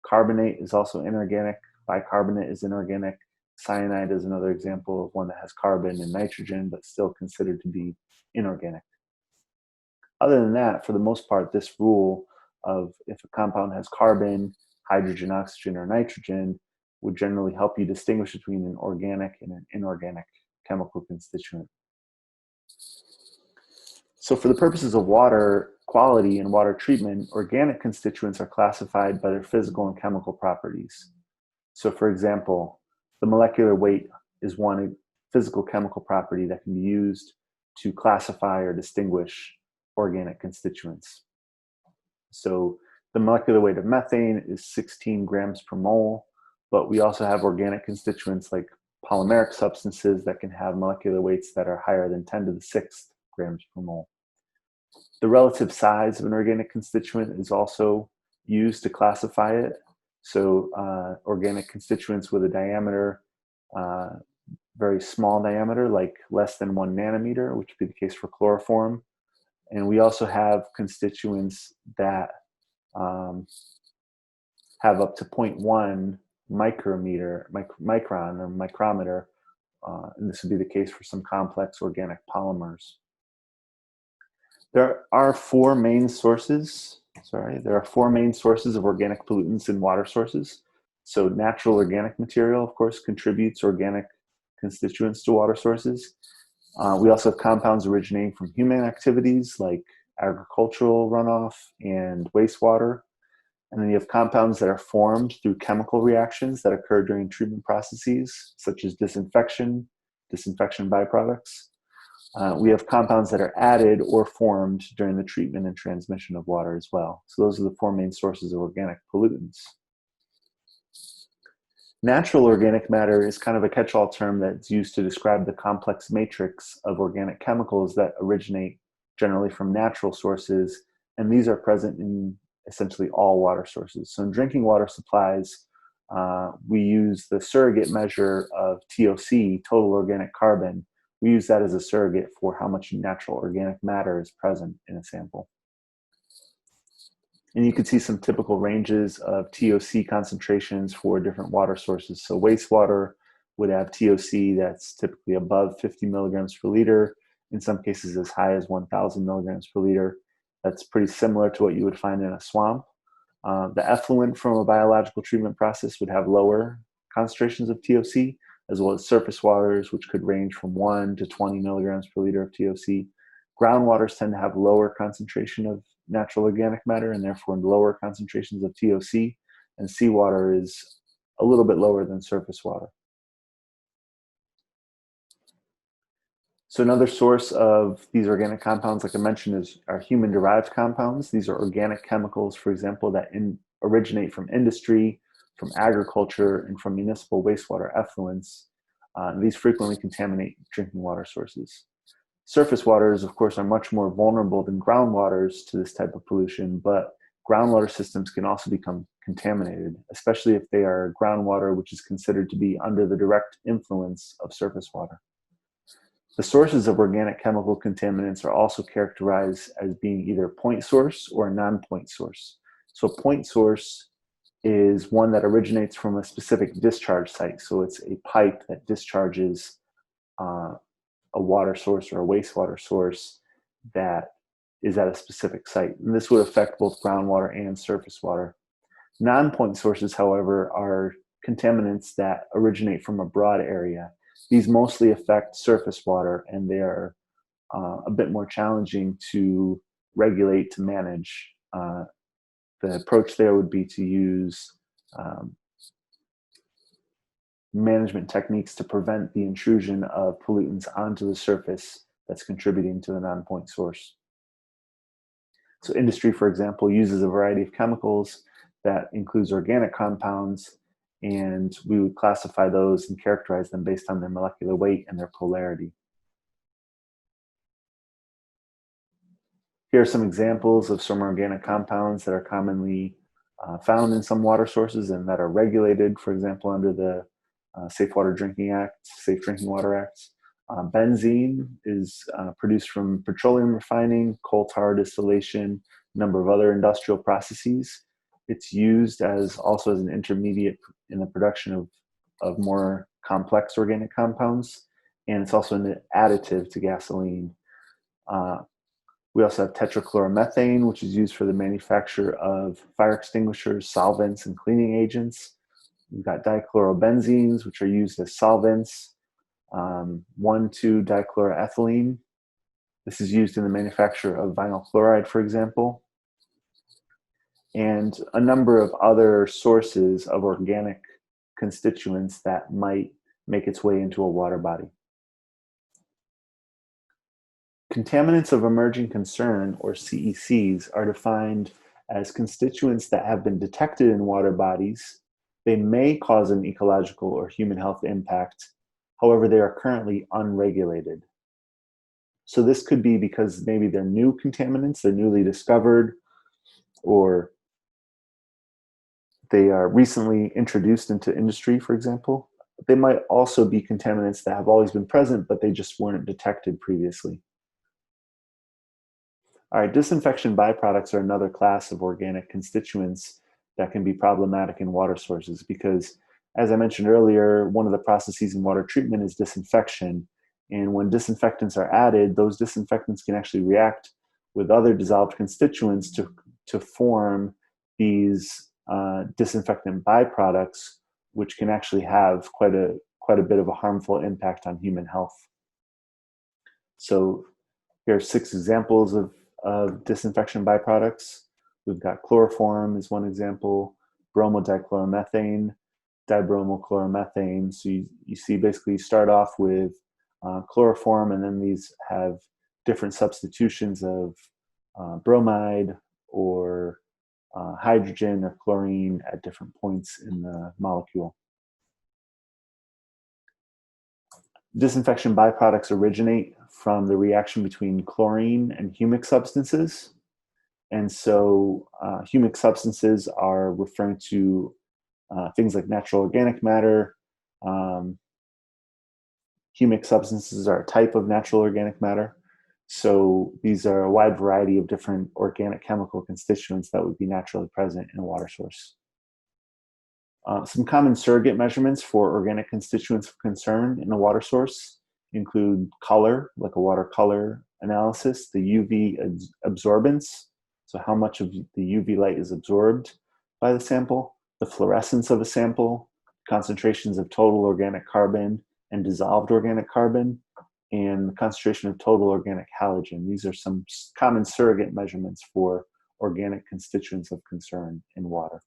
Carbonate is also inorganic. Bicarbonate is inorganic. Cyanide is another example of one that has carbon and nitrogen, but still considered to be inorganic. Other than that, for the most part, this rule of if a compound has carbon, hydrogen, oxygen, or nitrogen would generally help you distinguish between an organic and an inorganic chemical constituent. So for the purposes of water quality and water treatment, organic constituents are classified by their physical and chemical properties. So for example, the molecular weight is one physical chemical property that can be used to classify or distinguish organic constituents. So the molecular weight of methane is 16 grams per mole, but we also have organic constituents like polymeric substances that can have molecular weights that are higher than 10 to the 6th grams per mole. The relative size of an organic constituent is also used to classify it. So organic constituents with a diameter, very small diameter, like less than 1 nanometer, which would be the case for chloroform. And we also have constituents that have up to 0.1 micron or micrometer, and this would be the case for some complex organic polymers. There are four main sources of organic pollutants in water sources. So natural organic material, of course, contributes organic constituents to water sources. We also have compounds originating from human activities like agricultural runoff and wastewater. And then you have compounds that are formed through chemical reactions that occur during treatment processes, such as disinfection byproducts. We have compounds that are added or formed during the treatment and transmission of water as well. So those are the four main sources of organic pollutants. Natural organic matter is kind of a catch-all term that's used to describe the complex matrix of organic chemicals that originate generally from natural sources, and these are present in essentially all water sources. So in drinking water supplies, we use the surrogate measure of TOC, total organic carbon. We use that as a surrogate for how much natural organic matter is present in a sample. And you can see some typical ranges of TOC concentrations for different water sources. So wastewater would have TOC that's typically above 50 milligrams per liter, in some cases as high as 1,000 milligrams per liter. That's pretty similar to what you would find in a swamp. The effluent from a biological treatment process would have lower concentrations of TOC, as well as surface waters, which could range from 1 to 20 milligrams per liter of TOC. Groundwaters tend to have lower concentration of natural organic matter and therefore lower concentrations of TOC, and seawater is a little bit lower than surface water. So another source of these organic compounds, like I mentioned, are human-derived compounds. These are organic chemicals, for example, that originate from industry, from agriculture, and from municipal wastewater effluents. These frequently contaminate drinking water sources. Surface waters, of course, are much more vulnerable than groundwaters to this type of pollution, but groundwater systems can also become contaminated, especially if they are groundwater which is considered to be under the direct influence of surface water. The sources of organic chemical contaminants are also characterized as being either point source or non-point source. So a point source is one that originates from a specific discharge site. So it's a pipe that discharges a water source or a wastewater source that is at a specific site. And this would affect both groundwater and surface water. Non-point sources, however, are contaminants that originate from a broad area. These mostly affect surface water, and they are a bit more challenging to regulate, to manage. The approach there would be to use management techniques to prevent the intrusion of pollutants onto the surface that's contributing to the non-point source. So industry, for example, uses a variety of chemicals that includes organic compounds, and we would classify those and characterize them based on their molecular weight and their polarity. Here are some examples of some organic compounds that are commonly found in some water sources and that are regulated, for example, under the Safe Water Drinking Act, Safe Drinking Water Act. Benzene is produced from petroleum refining, coal tar distillation, a number of other industrial processes. It's used also as an intermediate in the production of more complex organic compounds, and it's also an additive to gasoline. We also have tetrachloromethane, which is used for the manufacture of fire extinguishers, solvents, and cleaning agents. We've got dichlorobenzenes, which are used as solvents. 1,2-dichloroethylene. This is used in the manufacture of vinyl chloride, for example. And a number of other sources of organic constituents that might make its way into a water body. Contaminants of emerging concern, or CECs, are defined as constituents that have been detected in water bodies. They may cause an ecological or human health impact. However, they are currently unregulated. So this could be because maybe they're new contaminants, they're newly discovered, or they are recently introduced into industry, for example. They might also be contaminants that have always been present, but they just weren't detected previously. All right, disinfection byproducts are another class of organic constituents that can be problematic in water sources because, as I mentioned earlier, one of the processes in water treatment is disinfection. And when disinfectants are added, those disinfectants can actually react with other dissolved constituents to form these disinfectant byproducts, which can actually have quite a bit of a harmful impact on human health. So here are 6 examples of disinfection byproducts. We've got chloroform is one example, bromodichloromethane, dibromochloromethane. So you see basically you start off with chloroform, and then these have different substitutions of bromide or hydrogen or chlorine at different points in the molecule. Disinfection byproducts originate from the reaction between chlorine and humic substances. And so humic substances are referring to things like natural organic matter. Humic substances are a type of natural organic matter. So these are a wide variety of different organic chemical constituents that would be naturally present in a water source. Some common surrogate measurements for organic constituents of concern in a water source include color, like a water color analysis, the UV absorbance, so how much of the UV light is absorbed by the sample, the fluorescence of a sample, concentrations of total organic carbon and dissolved organic carbon, and the concentration of total organic halogen. These are some common surrogate measurements for organic constituents of concern in water.